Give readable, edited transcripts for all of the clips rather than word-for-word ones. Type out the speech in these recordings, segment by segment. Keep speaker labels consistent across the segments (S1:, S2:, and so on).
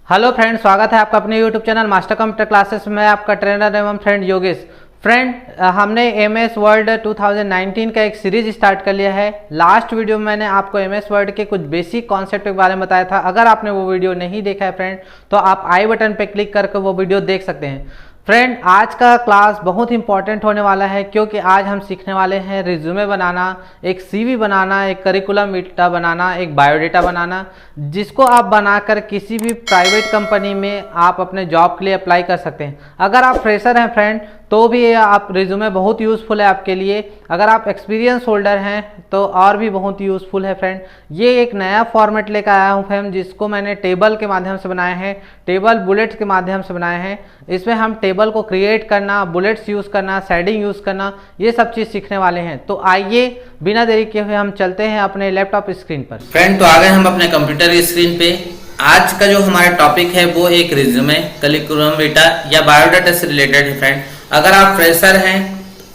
S1: Hello friend, स्वागत है आपका अपने YouTube channel master computer classes में। आपका ट्रेनर एवं फ्रेंड योगेश। फ्रेंड, हमने MS वर्ड 2019 का एक सीरीज स्टार्ट कर लिया है। लास्ट वीडियो में मैंने आपको MS वर्ड के कुछ बेसिक कॉन्सेप्ट के बारे में बताया था। अगर आपने वो वीडियो नहीं देखा है फ्रेंड, तो आप आई बटन पे क्लिक करके वो वीडियो देख सकते हैं। फ्रेंड, आज का क्लास बहुत इंपॉर्टेंट होने वाला है, क्योंकि आज हम सीखने वाले हैं रिज्यूमे बनाना, एक CV बनाना, एक करिकुलम विटा बनाना, एक बायोडेटा बनाना, जिसको आप बनाकर किसी भी प्राइवेट कंपनी में आप अपने जॉब के लिए अप्लाई कर सकते हैं। अगर आप फ्रेशर हैं फ्रेंड, तो भी आप रिज्यूमे बहुत यूज़फुल है आपके लिए। अगर आप एक्सपीरियंस होल्डर हैं तो और भी बहुत यूज़फुल है फ्रेंड। ये एक नया फॉर्मेट लेकर आया हूँ फ्रेंड, जिसको मैंने टेबल के माध्यम से बनाया है, टेबल बुलेट्स के माध्यम से बनाए हैं। इसमें हम टेबल को क्रिएट करना, बुलेट्स यूज़ करना, शेडिंग यूज़ करना, ये सब चीज़ सीखने वाले हैं। तो आइए बिना देरी किए हुए हम चलते हैं अपने लैपटॉप स्क्रीन पर।
S2: फ्रेंड, तो आ गए हम अपने कंप्यूटर की स्क्रीन पे। आज का जो हमारा टॉपिक है वो एक रिज्यूमे, करिकुलम विटा या बायोडाटा से रिलेटेड है फ्रेंड। अगर आप फ्रेशर हैं,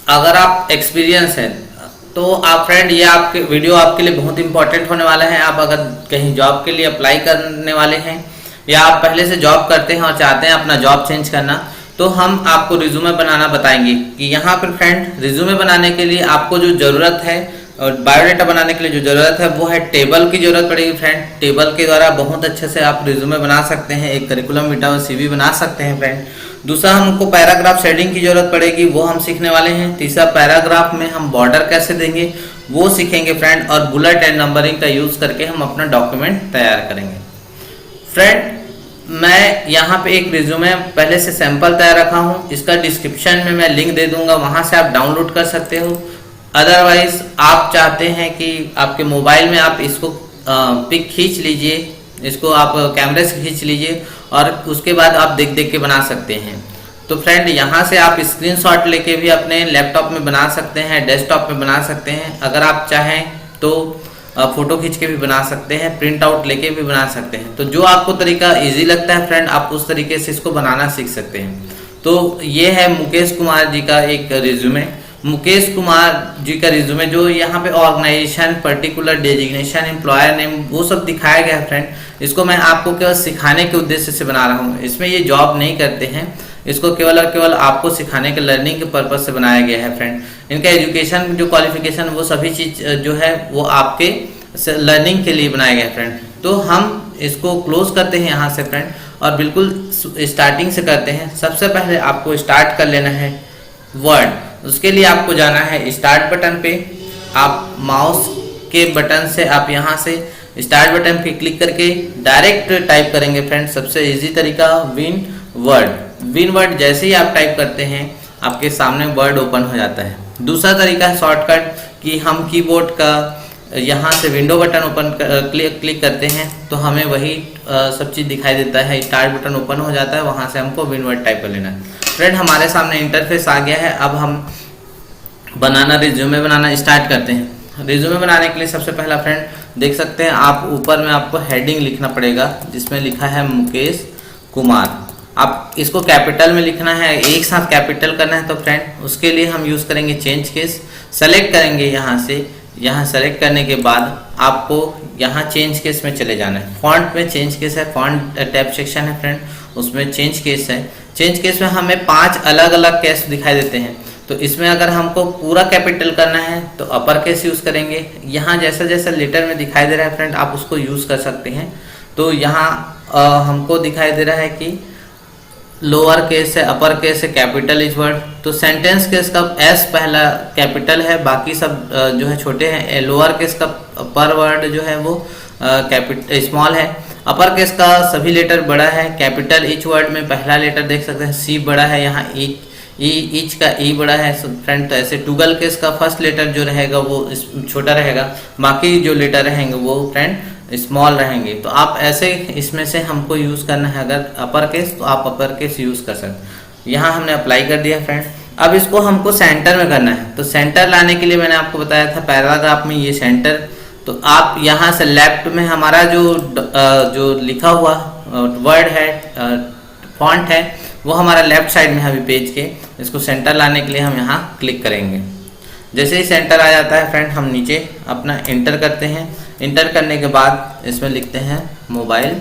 S2: अगर आप एक्सपीरियंस हैं, तो आप फ्रेंड ये आपके वीडियो आपके लिए बहुत इंपॉर्टेंट होने वाला है। आप अगर कहीं जॉब के लिए अप्लाई करने वाले हैं या आप पहले से जॉब करते हैं और चाहते हैं अपना जॉब चेंज करना, तो हम आपको रिज्यूमे बनाना बताएंगे कि यहाँ पर फ्रेंड रिज्यूमे बनाने के लिए आपको जो ज़रूरत है और बायोडाटा बनाने के लिए जो ज़रूरत है वो है टेबल की ज़रूरत पड़ेगी फ्रेंड। टेबल के द्वारा बहुत अच्छे से आप रिज्यूमे बना सकते हैं, एक करिकुलम विटा और CV बना सकते हैं फ्रेंड। दूसरा, हमको पैराग्राफ शेडिंग की जरूरत पड़ेगी, वो हम सीखने वाले हैं। तीसरा, पैराग्राफ में हम बॉर्डर कैसे देंगे वो सीखेंगे फ्रेंड। और बुलेट एंड नंबरिंग का यूज़ करके हम अपना डॉक्यूमेंट तैयार करेंगे फ्रेंड। मैं यहाँ पे एक रिज्यूमे पहले से सैंपल तैयार रखा हूँ, इसका डिस्क्रिप्शन में मैं लिंक दे दूंगा, वहाँ से आप डाउनलोड कर सकते हो। अदरवाइज आप चाहते हैं कि आपके मोबाइल में आप इसको पिक खींच लीजिए, इसको आप कैमरे से खींच लीजिए और उसके बाद आप देख देख के बना सकते हैं। तो फ्रेंड, यहाँ से आप स्क्रीनशॉट लेके भी अपने लैपटॉप में बना सकते हैं, डेस्कटॉप में बना सकते हैं। अगर आप चाहें तो फोटो खींच के भी बना सकते हैं, प्रिंट आउट लेके भी बना सकते हैं। तो जो आपको तरीका इजी लगता है फ्रेंड, आप उस तरीके से इसको बनाना सीख सकते हैं। तो ये है मुकेश कुमार जी का एक रिज्यूमे। मुकेश कुमार जी का रिज्यूमे, जो यहाँ पे organisation, particular designation, employer name, वो सब दिखाया गया है फ्रेंड। इसको मैं आपको केवल सिखाने के उद्देश्य से बना रहा हूँ, इसमें ये जॉब नहीं करते हैं। इसको केवल और केवल आपको सिखाने के, लर्निंग के पर्पज से बनाया गया है फ्रेंड। इनका एजुकेशन जो क्वालिफिकेशन वो सभी चीज जो है वो आपके लर्निंग के लिए बनाया गया है फ्रेंड। तो हम इसको क्लोज करते हैं यहाँ से फ्रेंड और बिल्कुल स्टार्टिंग से करते हैं। सबसे पहले आपको स्टार्ट कर लेना है वर्ड। उसके लिए आपको जाना है स्टार्ट बटन पे। आप माउस के बटन से आप यहाँ से स्टार्ट बटन पे क्लिक करके डायरेक्ट टाइप करेंगे फ्रेंड। सबसे इजी तरीका विन वर्ड जैसे ही आप टाइप करते हैं आपके सामने वर्ड ओपन हो जाता है। दूसरा तरीका है शॉर्टकट कि हम कीबोर्ड का यहाँ से विंडो बटन ओपन क्लिक करते हैं तो हमें वही सब चीज़ दिखाई देता है। स्टार्ट बटन ओपन हो जाता है, वहाँ से हमको विन वर्ड टाइप कर लेना है फ्रेंड। हमारे सामने इंटरफेस आ गया है। अब हम रिज्यूमे बनाना स्टार्ट करते हैं। रिज्यूमे बनाने के लिए सबसे पहला फ्रेंड देख सकते हैं आप, ऊपर में आपको हेडिंग लिखना पड़ेगा जिसमें लिखा है मुकेश कुमार। आप इसको कैपिटल में लिखना है, एक साथ कैपिटल करना है। तो फ्रेंड उसके लिए हम यूज़ करेंगे चेंज केस। सेलेक्ट करेंगे यहाँ से, यहाँ सेलेक्ट करने के बाद आपको यहाँ चेंज केस में चले जाना है। फॉन्ट में चेंज केस है, फॉन्ट टैब सेक्शन है फ्रेंड, उसमें चेंज केस है। चेंज केस में हमें 5 अलग अलग केस दिखाई देते हैं। तो इसमें अगर हमको पूरा कैपिटल करना है तो अपर केस यूज़ करेंगे। यहाँ जैसा जैसा लेटर में दिखाई दे रहा है फ्रेंड, आप उसको यूज़ कर सकते हैं। तो यहाँ हमको दिखाई दे रहा है कि लोअर केस है, अपर केस है, कैपिटल इज वर्ड। तो सेंटेंस केस का एस पहला कैपिटल है, बाकी सब जो है छोटे हैं। लोअर केस का पर वर्ड जो है वो कैपिटल स्मॉल है। अपर केस का सभी लेटर बड़ा है। कैपिटल इच वर्ड में पहला लेटर देख सकते हैं सी बड़ा है, यहाँ ईच का ई बड़ा है फ्रेंड। तो ऐसे टूगल केस का फर्स्ट लेटर जो रहेगा वो छोटा रहेगा, बाकी जो लेटर रहेंगे वो फ्रेंड स्मॉल रहेंगे। तो आप ऐसे इसमें से हमको यूज़ करना है। अगर अपर केस तो आप अपर केस यूज़ कर सकते हैं। यहाँ हमने अप्लाई कर दिया फ्रेंड। अब इसको हमको सेंटर में करना है। तो सेंटर लाने के लिए मैंने आपको बताया था पैराग्राफ में ये सेंटर। तो आप यहाँ से लेफ्ट में हमारा जो लिखा हुआ वर्ड है, फॉन्ट है, वो हमारा लेफ्ट साइड में है अभी पेज के। इसको सेंटर लाने के लिए हम यहाँ क्लिक करेंगे। जैसे ही सेंटर आ जाता है फ्रेंड, हम नीचे अपना एंटर करते हैं। एंटर करने के बाद इसमें लिखते हैं मोबाइल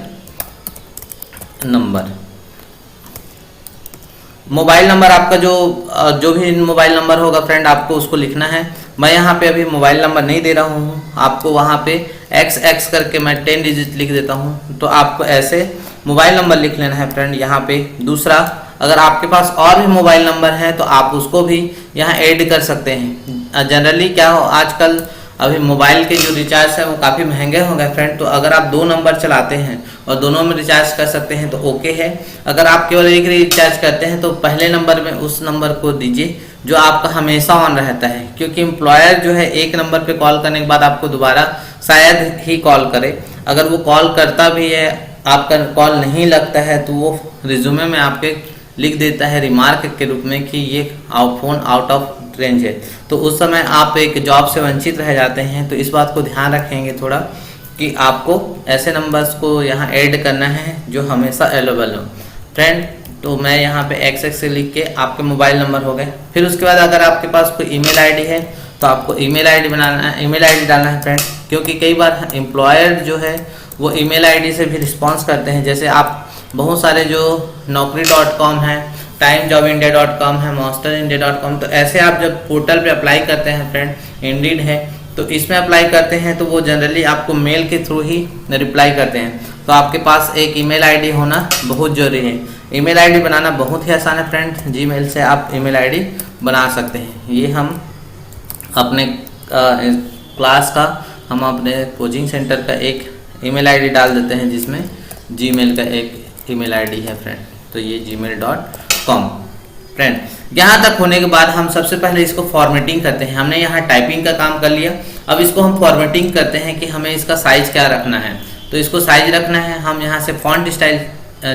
S2: नंबर। मोबाइल नंबर आपका जो भी मोबाइल नंबर होगा फ्रेंड, आपको उसको लिखना है। मैं यहाँ पे अभी मोबाइल नंबर नहीं दे रहा हूँ आपको, वहाँ पे XX करके मैं 10 डिजिट लिख देता हूँ। तो आपको ऐसे मोबाइल नंबर लिख लेना है फ्रेंड यहाँ पे। दूसरा, अगर आपके पास और भी मोबाइल नंबर है तो आप उसको भी यहाँ ऐड कर सकते हैं। जनरली क्या हो, आजकल अभी मोबाइल के जो रिचार्ज है वो काफ़ी महंगे हो गए फ्रेंड। तो अगर आप 2 नंबर चलाते हैं और दोनों में रिचार्ज कर सकते हैं तो ओके है। अगर आप केवल एक रिचार्ज करते हैं तो पहले नंबर में उस नंबर को दीजिए जो आपका हमेशा ऑन रहता है, क्योंकि एम्प्लॉयर जो है एक नंबर पे कॉल करने के बाद आपको दोबारा शायद ही कॉल करे। अगर वो कॉल करता भी है, आपका कॉल नहीं लगता है, तो वो रिज्यूमे में आपके लिख देता है रिमार्क के रूप में कि ये फोन आउट ऑफ रेंज है। तो उस समय आप एक जॉब से वंचित रह जाते हैं। तो इस बात को ध्यान रखेंगे थोड़ा कि आपको ऐसे नंबर्स को यहाँ ऐड करना है जो हमेशा अवेलेबल हो फ्रेंड। तो मैं यहाँ पे XX से लिख के आपके मोबाइल नंबर हो गए। फिर उसके बाद अगर आपके पास कोई ईमेल आईडी है तो आपको ईमेल आईडी बनाना है, ईमेल आईडी डालना है फ्रेंड, क्योंकि कई बार एम्प्लॉयर जो है वो ईमेल आईडी से भी रिस्पॉन्स करते हैं। जैसे आप बहुत सारे जो naukri.com है, timejobindia.com है, monsterindia.com, तो ऐसे आप जब पोर्टल पे अप्लाई करते हैं फ्रेंड, इंडीड है तो इसमें अप्लाई करते हैं तो वो जनरली आपको मेल के थ्रू ही रिप्लाई करते हैं। तो आपके पास एक ईमेल आईडी होना बहुत जरूरी है। ईमेल आईडी बनाना बहुत ही आसान है फ्रेंड, जीमेल से आप ईमेल आईडी बना सकते हैं। ये हम अपने क्लास का, हम अपने कोचिंग सेंटर का एक ईमेल आईडी डाल देते हैं जिसमें जीमेल का एक ईमेल आईडी है फ्रेंड। तो ये gmail.com फ्रेंड। यहाँ तक होने के बाद हम सबसे पहले इसको फॉर्मेटिंग करते हैं। हमने यहाँ टाइपिंग का काम कर लिया, अब इसको हम फॉर्मेटिंग करते हैं कि हमें इसका साइज क्या रखना है। तो इसको साइज रखना है, हम यहाँ से फॉन्ट स्टाइल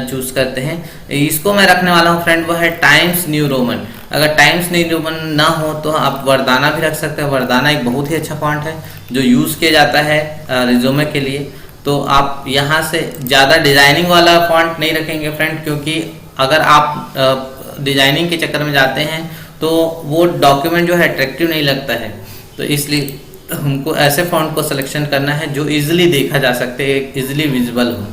S2: चूज करते हैं। इसको मैं रखने वाला हूँ फ्रेंड, वो है टाइम्स न्यू रोमन। अगर टाइम्स न्यू रोमन ना हो तो आप वर्दाना भी रख सकते हैं। वर्दाना एक बहुत ही अच्छा फॉन्ट है जो यूज़ किया जाता है रिज्यूमे के लिए। तो आप यहाँ से ज़्यादा डिजाइनिंग वाला फॉन्ट नहीं रखेंगे फ्रेंड, क्योंकि अगर आप डिजाइनिंग के चक्कर में जाते हैं तो वो डॉक्यूमेंट जो है अट्रैक्टिव नहीं लगता है। तो इसलिए हमको ऐसे फॉन्ट को सिलेक्शन करना है जो इजीली देखा जा सकते हैं, इजीली विजिबल हो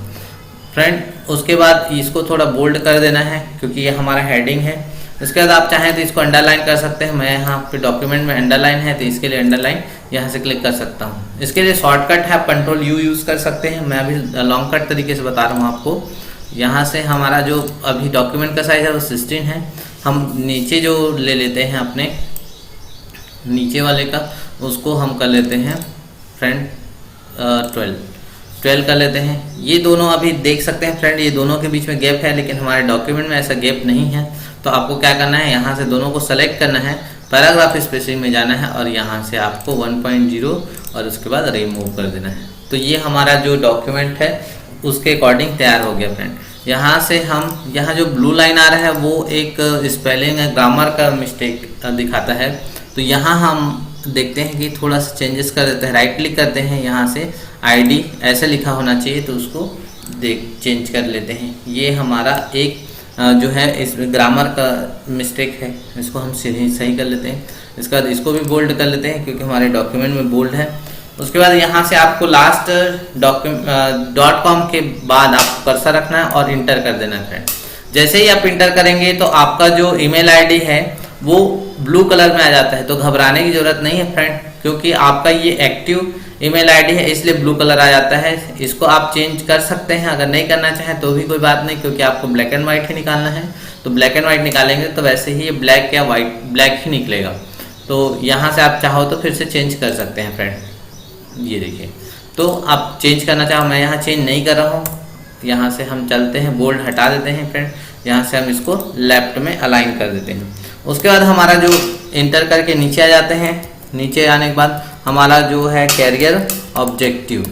S2: फ्रेंड। उसके बाद इसको थोड़ा बोल्ड कर देना है क्योंकि ये हमारा हेडिंग है। इसके बाद आप चाहें तो इसको अंडरलाइन कर सकते हैं। मैं यहाँ पे डॉक्यूमेंट में अंडरलाइन है तो इसके लिए अंडरलाइन यहाँ से क्लिक कर सकता हूँ। इसके लिए शॉर्टकट है, आप Ctrl+U यूज़ कर सकते हैं। मैं अभी लॉन्ग कट तरीके से बता रहा हूँ आपको। यहाँ से हमारा जो अभी डॉक्यूमेंट का साइज है वो 16 है। हम नीचे जो ले लेते हैं अपने नीचे वाले का, उसको हम कर लेते हैं फ्रेंड 12 कर लेते हैं। ये दोनों अभी देख सकते हैं फ्रेंड, ये दोनों के बीच में गैप है, लेकिन हमारे डॉक्यूमेंट में ऐसा गैप नहीं है। तो आपको क्या करना है, यहाँ से दोनों को सेलेक्ट करना है, पैराग्राफ स्पेसिंग में जाना है और यहाँ से आपको 1.0 और उसके बाद रिमूव कर देना है। तो ये हमारा जो डॉक्यूमेंट है उसके अकॉर्डिंग तैयार हो गया फ्रेंड। यहाँ से हम यहाँ जो ब्लू लाइन आ रहा है वो एक स्पेलिंग ग्रामर का मिस्टेक दिखाता है। तो यहाँ हम देखते हैं कि थोड़ा सा चेंजेस कर देते हैं। राइट क्लिक करते हैं, यहाँ से ID ऐसे लिखा होना चाहिए तो उसको चेंज कर लेते हैं। ये हमारा एक जो है इस ग्रामर का मिस्टेक है, इसको हम सही कर लेते हैं। इसके बाद इसको भी बोल्ड कर लेते हैं क्योंकि हमारे डॉक्यूमेंट में बोल्ड है। उसके बाद यहाँ से आपको लास्ट .com के बाद आपको कर्सर रखना है और इंटर कर देना है फ्रेंड। जैसे ही आप इंटर करेंगे तो आपका जो ईमेल आईडी है वो ब्लू कलर में आ जाता है। तो घबराने की जरूरत नहीं है फ्रेंड, क्योंकि आपका ये एक्टिव ईमेल आईडी है इसलिए ब्लू कलर आ जाता है। इसको आप चेंज कर सकते हैं, अगर नहीं करना चाहें तो भी कोई बात नहीं, क्योंकि आपको ब्लैक एंड वाइट ही निकालना है। तो ब्लैक एंड वाइट निकालेंगे तो वैसे ही ये ब्लैक या वाइट ब्लैक ही निकलेगा। तो यहाँ से आप चाहो तो फिर से चेंज कर सकते हैं फ्रेंड। ये देखिए, तो आप चेंज करना चाहो, मैं यहाँ चेंज नहीं कर रहा हूँ। यहाँ से हम चलते हैं, बोल्ड हटा देते हैं फ्रेंड। यहाँ से हम इसको लेफ्ट में अलाइन कर देते हैं। उसके बाद हमारा जो इंटर करके नीचे आ जाते हैं। नीचे आने के बाद हमारा जो है कैरियर ऑब्जेक्टिव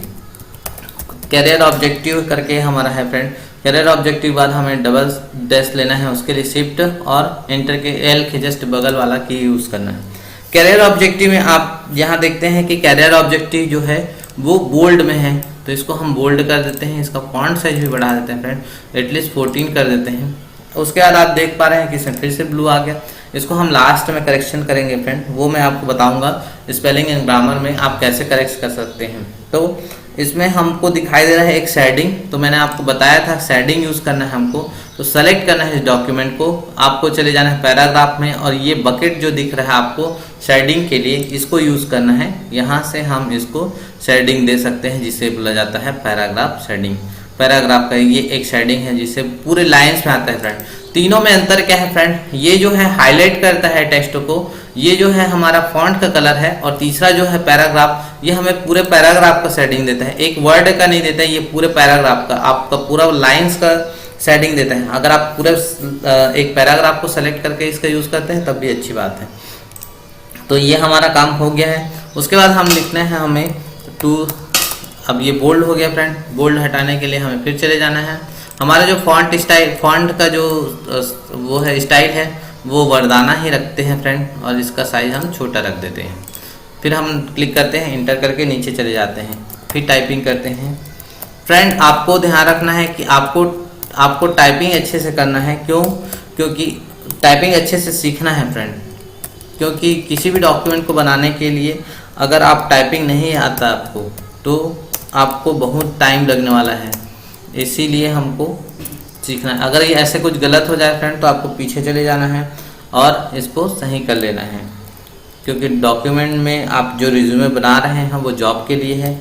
S2: करके हमारा है फ्रेंड। कैरियर ऑब्जेक्टिव बाद हमें डबल डैश लेना है, उसके लिए शिफ्ट और एंटर के L के जस्ट बगल वाला की यूज़ करना है। कैरियर ऑब्जेक्टिव में आप यहाँ देखते हैं कि कैरियर ऑब्जेक्टिव जो है वो बोल्ड में है, तो इसको हम बोल्ड कर देते हैं। इसका फॉन्ट साइज भी बढ़ा देते हैं फ्रेंड, एटलीस्ट 14 कर देते हैं। उसके बाद आप देख पा रहे हैं कि इसमें फिर से ब्लू आ गया। इसको हम लास्ट में करेक्शन करेंगे फ्रेंड, वो मैं आपको बताऊंगा स्पेलिंग एंड ग्रामर में आप कैसे करेक्ट कर सकते हैं। तो इसमें हमको दिखाई दे रहा है एक शेडिंग, तो मैंने आपको बताया था शेडिंग यूज़ करना है हमको। तो सेलेक्ट करना है इस डॉक्यूमेंट को, आपको चले जाना है पैराग्राफ में, और ये बकेट जो दिख रहा है आपको शेडिंग के लिए, इसको यूज़ करना है। यहाँ से हम इसको शेडिंग दे सकते हैं, जिसे बोला जाता है पैराग्राफ शेडिंग। पैराग्राफ का ये एक शेडिंग है जिससे पूरे लाइंस में आता है फ्रेंड। तीनों में अंतर क्या है फ्रेंड, ये जो है हाईलाइट करता है टेक्स्ट को, ये जो है हमारा फॉन्ट का कलर है, और तीसरा जो है पैराग्राफ, ये हमें पूरे पैराग्राफ का शेडिंग देता है, एक वर्ड का नहीं देता है, ये पूरे पैराग्राफ का, आपका पूरा लाइंस का शेडिंग देता है। अगर आप पूरे एक पैराग्राफ को सेलेक्ट करके इसका यूज़ करते हैं तब भी अच्छी बात है। तो ये हमारा काम हो गया है। उसके बाद हम लिखना है हमें अब ये बोल्ड हो गया फ्रेंड। बोल्ड हटाने के लिए हमें फिर चले जाना है। हमारा जो फॉन्ट स्टाइल, फॉन्ट का जो वो है स्टाइल है, वो वर्दाना ही रखते हैं फ्रेंड, और इसका साइज हम छोटा रख देते हैं। फिर हम क्लिक करते हैं, इंटर करके नीचे चले जाते हैं, फिर टाइपिंग करते हैं। फ्रेंड आपको ध्यान रखना है कि आपको टाइपिंग अच्छे से करना है। क्यों? क्योंकि टाइपिंग अच्छे से सीखना है फ्रेंड, क्योंकि किसी भी डॉक्यूमेंट को बनाने के लिए अगर आप टाइपिंग नहीं आता आपको, तो आपको बहुत टाइम लगने वाला है, इसीलिए हमको सीखना है। अगर ये ऐसे कुछ गलत हो जाए फ्रेंड, तो आपको पीछे चले जाना है और इसको सही कर लेना है, क्योंकि डॉक्यूमेंट में आप जो रिज्यूमे बना रहे हैं वो जॉब के लिए है,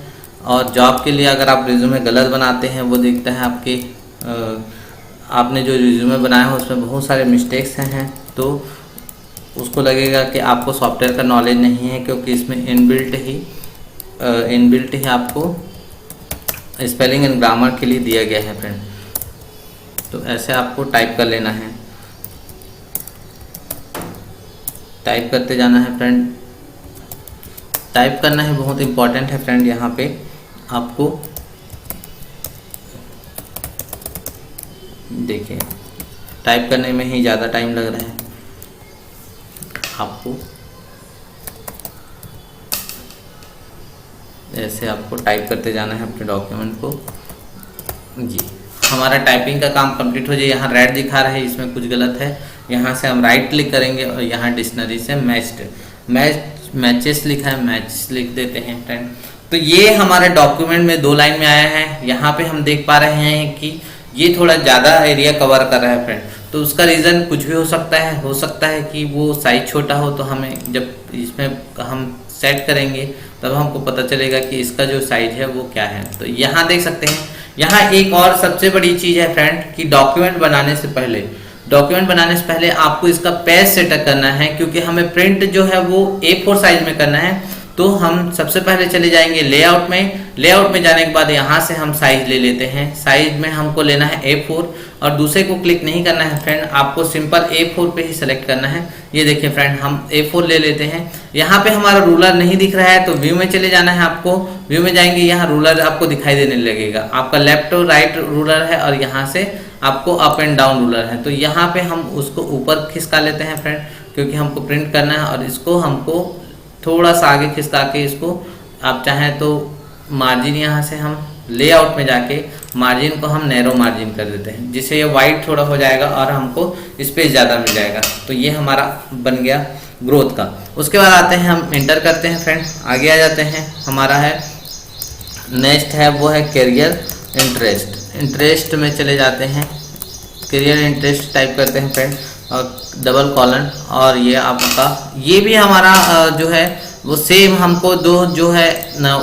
S2: और जॉब के लिए अगर आप रिज्यूमे गलत बनाते हैं, वो दिखता है आपके आपने जो रिज्यूमे बनाया है उसमें बहुत सारे मिस्टेक्स हैं, तो उसको लगेगा कि आपको सॉफ्टवेयर का नॉलेज नहीं है, क्योंकि इसमें इनबिल्ट ही आपको स्पेलिंग एंड ग्रामर के लिए दिया गया है फ्रेंड। तो ऐसे आपको टाइप कर लेना है, टाइप करते जाना है फ्रेंड। टाइप करना है बहुत इम्पॉर्टेंट है फ्रेंड। यहाँ पे आपको देखिए टाइप करने में ही ज़्यादा टाइम लग रहा है आपको। ऐसे आपको टाइप करते जाना है अपने डॉक्यूमेंट को। जी, हमारा टाइपिंग का काम कंप्लीट हो जाए। यहाँ रेड दिखा रहा है, इसमें कुछ गलत है। यहाँ से हम राइट क्लिक करेंगे और यहाँ डिक्शनरी से मैचेस लिखा है, मैच लिख देते हैं फ्रेंड। तो ये हमारे डॉक्यूमेंट में 2 लाइन में आया है। यहाँ पे हम देख पा रहे हैं कि ये थोड़ा ज़्यादा एरिया कवर कर रहा है फ्रेंड। तो उसका रीज़न कुछ भी हो सकता है कि वो साइज छोटा हो। तो हमें जब इसमें हम सेट करेंगे तब हमको पता चलेगा कि इसका जो साइज है वो क्या है। तो यहाँ देख सकते हैं। यहाँ एक और सबसे बड़ी चीज़ है फ्रेंड कि डॉक्यूमेंट बनाने से पहले आपको इसका पेज सेटअप करना है, क्योंकि हमें प्रिंट जो है वो A4 साइज में करना है। तो हम सबसे पहले चले जाएंगे लेआउट में जाने के बाद यहाँ से हम साइज ले लेते हैं। साइज में हमको लेना है A4 और दूसरे को क्लिक नहीं करना है फ्रेंड, आपको सिंपल A4 पे ही सेलेक्ट करना है। ये देखिए फ्रेंड, हम A4 ले लेते हैं। यहाँ पे हमारा रूलर नहीं दिख रहा है तो व्यू में चले जाना है आपको। व्यू में जाएंगे, यहाँ रूलर आपको दिखाई देने लगेगा। आपका लेफ्ट और राइट रूलर है और यहाँ से आपको अप एंड डाउन रूलर है। तो यहाँ पे हम उसको ऊपर खिसका लेते हैं फ्रेंड, क्योंकि हमको प्रिंट करना है। और इसको हमको थोड़ा सा आगे खिसका के इसको आप चाहें तो मार्जिन यहाँ से हम लेआउट में जाके मार्जिन को हम नैरो मार्जिन कर देते हैं, जिससे ये वाइट थोड़ा हो जाएगा और हमको स्पेस ज़्यादा मिल जाएगा। तो ये हमारा बन गया ग्रोथ का। उसके बाद आते हैं, हम एंटर करते हैं फ्रेंड, आगे आ जाते हैं। हमारा है नेक्स्ट है वो है करियर इंटरेस्ट में चले जाते हैं। करियर इंटरेस्ट टाइप करते हैं फ्रेंड और डबल कॉलन, और ये आपका ये भी हमारा जो है वो सेम हमको जो है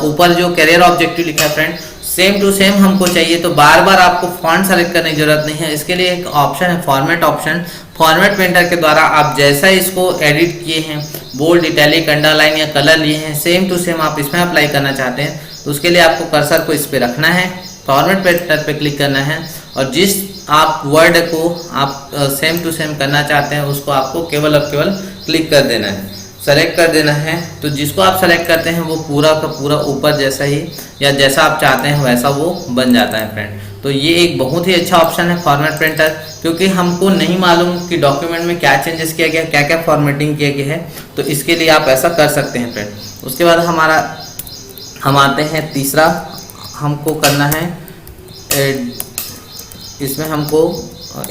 S2: ऊपर जो करियर ऑब्जेक्टिव लिखा है फ्रेंड, सेम टू सेम हमको चाहिए। तो बार बार आपको फॉन्ट सेलेक्ट करने की जरूरत नहीं है। इसके लिए एक ऑप्शन है फॉर्मेट ऑप्शन। फॉर्मेट पेंटर के द्वारा आप जैसा इसको एडिट किए हैं, बोल्ड, इटैलिक, अंडरलाइन या कलर लिए हैं, सेम टू सेम आप इसमें अप्लाई करना चाहते हैं तो उसके लिए आपको कर्सर को इस पे रखना है, फॉर्मेट पेंटर पे क्लिक करना है और जिस आप वर्ड को आप सेम टू सेम करना चाहते हैं उसको आपको केवल और केवल क्लिक कर देना है, सेलेक्ट कर देना है। तो जिसको आप सेलेक्ट करते हैं वो पूरा का पूरा ऊपर जैसा ही या जैसा आप चाहते हैं वैसा वो बन जाता है फ्रेंड। तो ये एक बहुत ही अच्छा ऑप्शन है फॉर्मेट पेंटर, क्योंकि हमको नहीं मालूम कि डॉक्यूमेंट में क्या चेंजेस किया गया, क्या क्या फॉर्मेटिंग किया गया है, तो इसके लिए आप ऐसा कर सकते हैं फ्रेंड। उसके बाद हम आते हैं तीसरा, हमको करना है इसमें हमको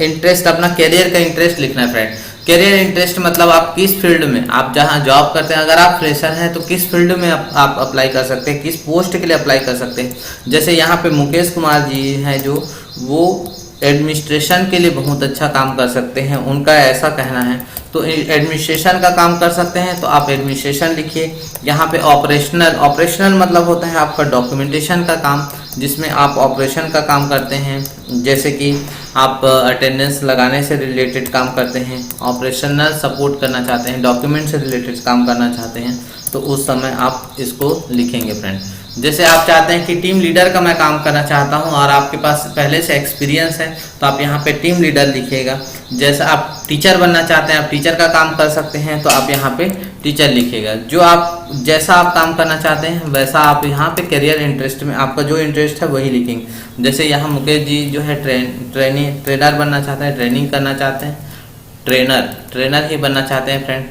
S2: इंटरेस्ट, अपना कैरियर का इंटरेस्ट लिखना है फ्रेंड। करियर इंटरेस्ट मतलब आप किस फील्ड में, आप जहां जॉब करते हैं, अगर आप फ्रेशर हैं तो किस फील्ड में आप अप्लाई कर सकते हैं, किस पोस्ट के लिए अप्लाई कर सकते हैं। जैसे यहाँ पे मुकेश कुमार जी हैं जो वो एडमिनिस्ट्रेशन के लिए बहुत अच्छा काम कर सकते हैं, उनका ऐसा कहना है। तो एडमिनिस्ट्रेशन का काम कर सकते हैं तो आप एडमिनिस्ट्रेशन लिखिए। यहाँ पे ऑपरेशनल मतलब होता है आपका डॉक्यूमेंटेशन का काम, जिसमें आप ऑपरेशन का काम करते हैं, जैसे कि आप अटेंडेंस लगाने से रिलेटेड काम करते हैं, ऑपरेशनल सपोर्ट करना चाहते हैं, डॉक्यूमेंट से रिलेटेड काम करना चाहते हैं, तो उस समय आप इसको लिखेंगे फ्रेंड। जैसे आप चाहते हैं कि टीम लीडर का मैं काम करना चाहता हूं और आपके पास पहले से एक्सपीरियंस है, तो आप यहाँ पे टीम लीडर लिखिएगा। जैसे आप टीचर बनना चाहते हैं, आप टीचर का काम कर सकते हैं, तो आप यहाँ पे टीचर लिखिएगा। जो आप जैसा आप काम करना चाहते हैं वैसा आप यहाँ पे करियर इंटरेस्ट में आपका जो इंटरेस्ट है वही लिखेंगे। जैसे यहाँ मुकेश जी जो है ट्रेनर बनना चाहते हैं, ट्रेनिंग करना चाहते हैं, ट्रेनर ही बनना चाहते हैं फ्रेंड,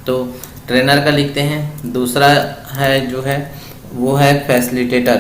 S2: तो ट्रेनर का लिखते हैं। दूसरा है जो है वो है फैसिलिटेटर,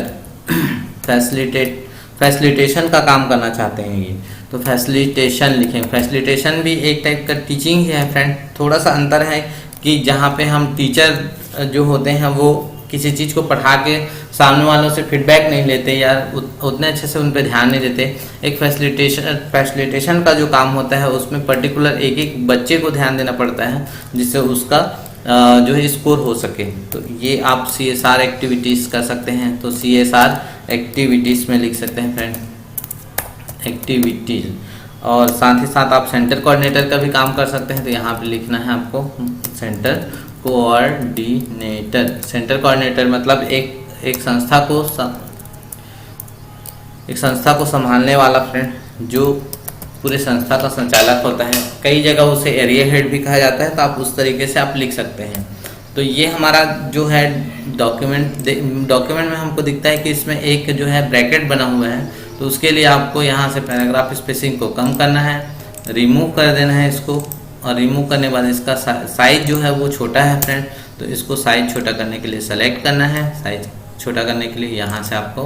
S2: फैसिलिटेशन का काम करना चाहते हैं ये, तो फैसिलिटेशन लिखें। फैसिलिटेशन भी एक टाइप का टीचिंग ही है फ्रेंड, थोड़ा सा अंतर है कि जहाँ पे हम टीचर जो होते हैं वो किसी चीज़ को पढ़ा के सामने वालों से फीडबैक नहीं लेते या उतने अच्छे से उन पर ध्यान नहीं देते। एक फैसिलिटेशन का जो काम होता है उसमें पर्टिकुलर एक एक बच्चे को ध्यान देना पड़ता है जिससे उसका जो है स्कोर हो सके। तो ये आप CSR एक्टिविटीज़ कर सकते हैं, तो CSR एक्टिविटीज़ में लिख सकते हैं फ्रेंड, एक्टिविटीज। और साथ ही साथ आप सेंटर कोऑर्डिनेटर का भी काम कर सकते हैं, तो यहाँ पे लिखना है आपको सेंटर कोऑर्डिनेटर। सेंटर कोऑर्डिनेटर मतलब एक संस्था को संभालने वाला फ्रेंड, जो पूरे संस्था का संचालक होता है। कई जगह उसे एरिया हेड भी कहा जाता है, तो आप उस तरीके से आप लिख सकते हैं। तो ये हमारा जो है डॉक्यूमेंट में हमको दिखता है कि इसमें एक जो है ब्रैकेट बना हुआ है, तो उसके लिए आपको यहाँ से पैराग्राफ स्पेसिंग को कम करना है, रिमूव कर देना है इसको, और रिमूव करने के बाद इसका साइज जो है वो छोटा है फ्रेंड, तो इसको साइज छोटा करने के लिए सेलेक्ट करना है, साइज छोटा करने के लिए यहाँ से आपको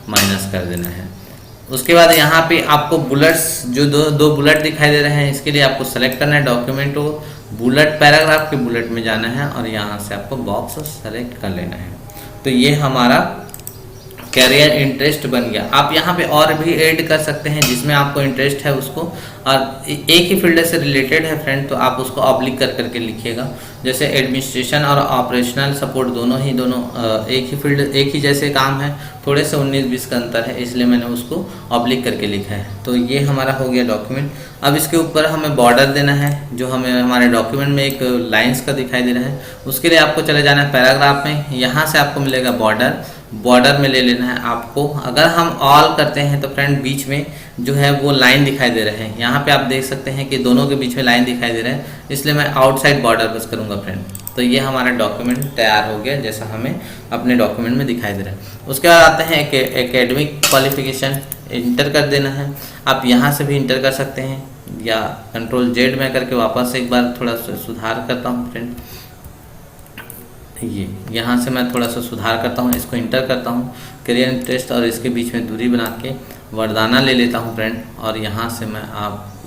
S2: माइनस कर देना है। उसके बाद यहाँ पे आपको बुलेट्स जो दो बुलेट दिखाई दे रहे हैं, इसके लिए आपको सेलेक्ट करना है डॉक्यूमेंट को, बुलेट पैराग्राफ के बुलेट में जाना है और यहाँ से आपको बॉक्स सेलेक्ट कर लेना है। तो ये हमारा कैरियर इंटरेस्ट बन गया। आप यहाँ पे और भी ऐड कर सकते हैं जिसमें आपको इंटरेस्ट है उसको, और एक ही फील्ड से रिलेटेड है फ्रेंड, तो आप उसको ऑब्लिक कर करके लिखिएगा। जैसे एडमिनिस्ट्रेशन और ऑपरेशनल सपोर्ट दोनों एक ही फील्ड, एक ही जैसे काम है, थोड़े से 19-20 का अंतर है, इसलिए मैंने उसको ऑब्लिक करके लिखा है। तो ये हमारा हो गया डॉक्यूमेंट। अब इसके ऊपर हमें बॉर्डर देना है, जो हमें हमारे डॉक्यूमेंट में एक लाइन्स का दिखाई दे रहा है। उसके लिए आपको चले जाना है पैराग्राफ में, यहाँ से आपको मिलेगा बॉर्डर में ले लेना है आपको। अगर हम ऑल करते हैं तो फ्रेंड बीच में जो है वो लाइन दिखाई दे रहे हैं, यहाँ पे आप देख सकते हैं कि दोनों के बीच में लाइन दिखाई दे रहा है, इसलिए मैं आउटसाइड बॉर्डर बस करूँगा फ्रेंड। तो ये हमारा डॉक्यूमेंट तैयार हो गया जैसा हमें अपने डॉक्यूमेंट में दिखाई दे रहा है। उसके बाद आते हैं एकेडमिक क्वालिफिकेशन, इंटर कर देना है। आप यहाँ से भी इंटर कर सकते हैं या Ctrl+Z में करके वापस एक बार थोड़ा सा सुधार करता हूँ फ्रेंड। ये यहाँ से मैं थोड़ा सा सुधार करता हूँ, इसको इंटर करता हूँ, करियर इंटरेस्ट, और इसके बीच में दूरी बना के वरदाना ले लेता हूँ फ्रेंड, और यहाँ से मैं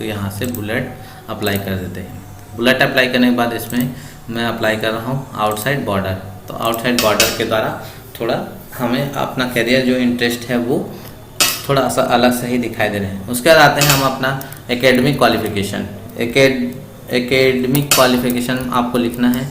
S2: यहाँ से बुलेट अप्लाई कर देते हैं। बुलेट अप्लाई करने के बाद इसमें मैं अप्लाई कर रहा हूँ आउटसाइड बॉर्डर। तो आउटसाइड बॉर्डर के द्वारा थोड़ा हमें अपना करियर जो इंटरेस्ट है वो थोड़ा सा अलग से ही दिखाई दे रहे हैं। उसके बाद आते हैं हम अपना एकेडमिक क्वालिफिकेशन। एकेडमिक क्वालिफिकेशन आपको लिखना है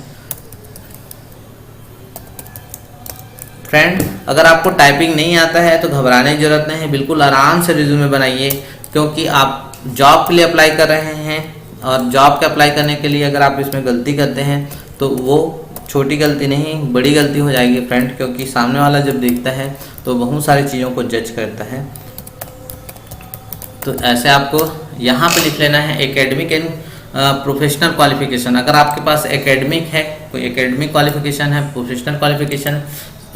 S2: फ्रेंड। अगर आपको टाइपिंग नहीं आता है तो घबराने की जरूरत नहीं है, बिल्कुल आराम से रिज्यूमे बनाइए, क्योंकि आप जॉब के लिए अप्लाई कर रहे हैं, और जॉब के अप्लाई करने के लिए अगर आप इसमें गलती करते हैं तो वो छोटी गलती नहीं बड़ी गलती हो जाएगी फ्रेंड, क्योंकि सामने वाला जब देखता है तो बहुत सारी चीज़ों को जज करता है। तो ऐसे आपको यहाँ पे लिख लेना है एकेडमिक एंड प्रोफेशनल क्वालिफिकेशन। अगर आपके पास एकेडमिक है, कोई एकेडमिक क्वालिफिकेशन है, प्रोफेशनल क्वालिफिकेशन है,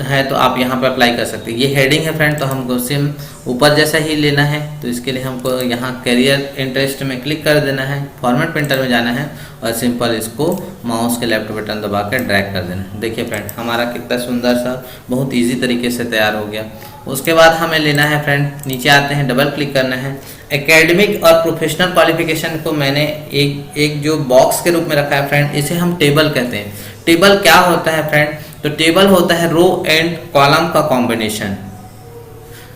S2: है तो आप यहाँ पे अप्लाई कर सकते हैं। ये हेडिंग है फ्रेंड, तो हमको सेम ऊपर जैसा ही लेना है। तो इसके लिए हमको यहाँ कैरियर इंटरेस्ट में क्लिक कर देना है, फॉर्मेट प्रिंटर में जाना है और सिंपल इसको माउस के लेफ्ट बटन दबा कर ड्रैग कर देना है। देखिए फ्रेंड, हमारा कितना सुंदर सा बहुत ईजी तरीके से तैयार हो गया। उसके बाद हमें लेना है फ्रेंड, नीचे आते हैं, डबल क्लिक करना है। एकेडमिक और प्रोफेशनल क्वालिफिकेशन को मैंने एक जो बॉक्स के रूप में रखा है फ्रेंड, इसे हम टेबल कहते हैं। टेबल क्या होता है फ्रेंड? तो टेबल होता है रो एंड कॉलम का कॉम्बिनेशन।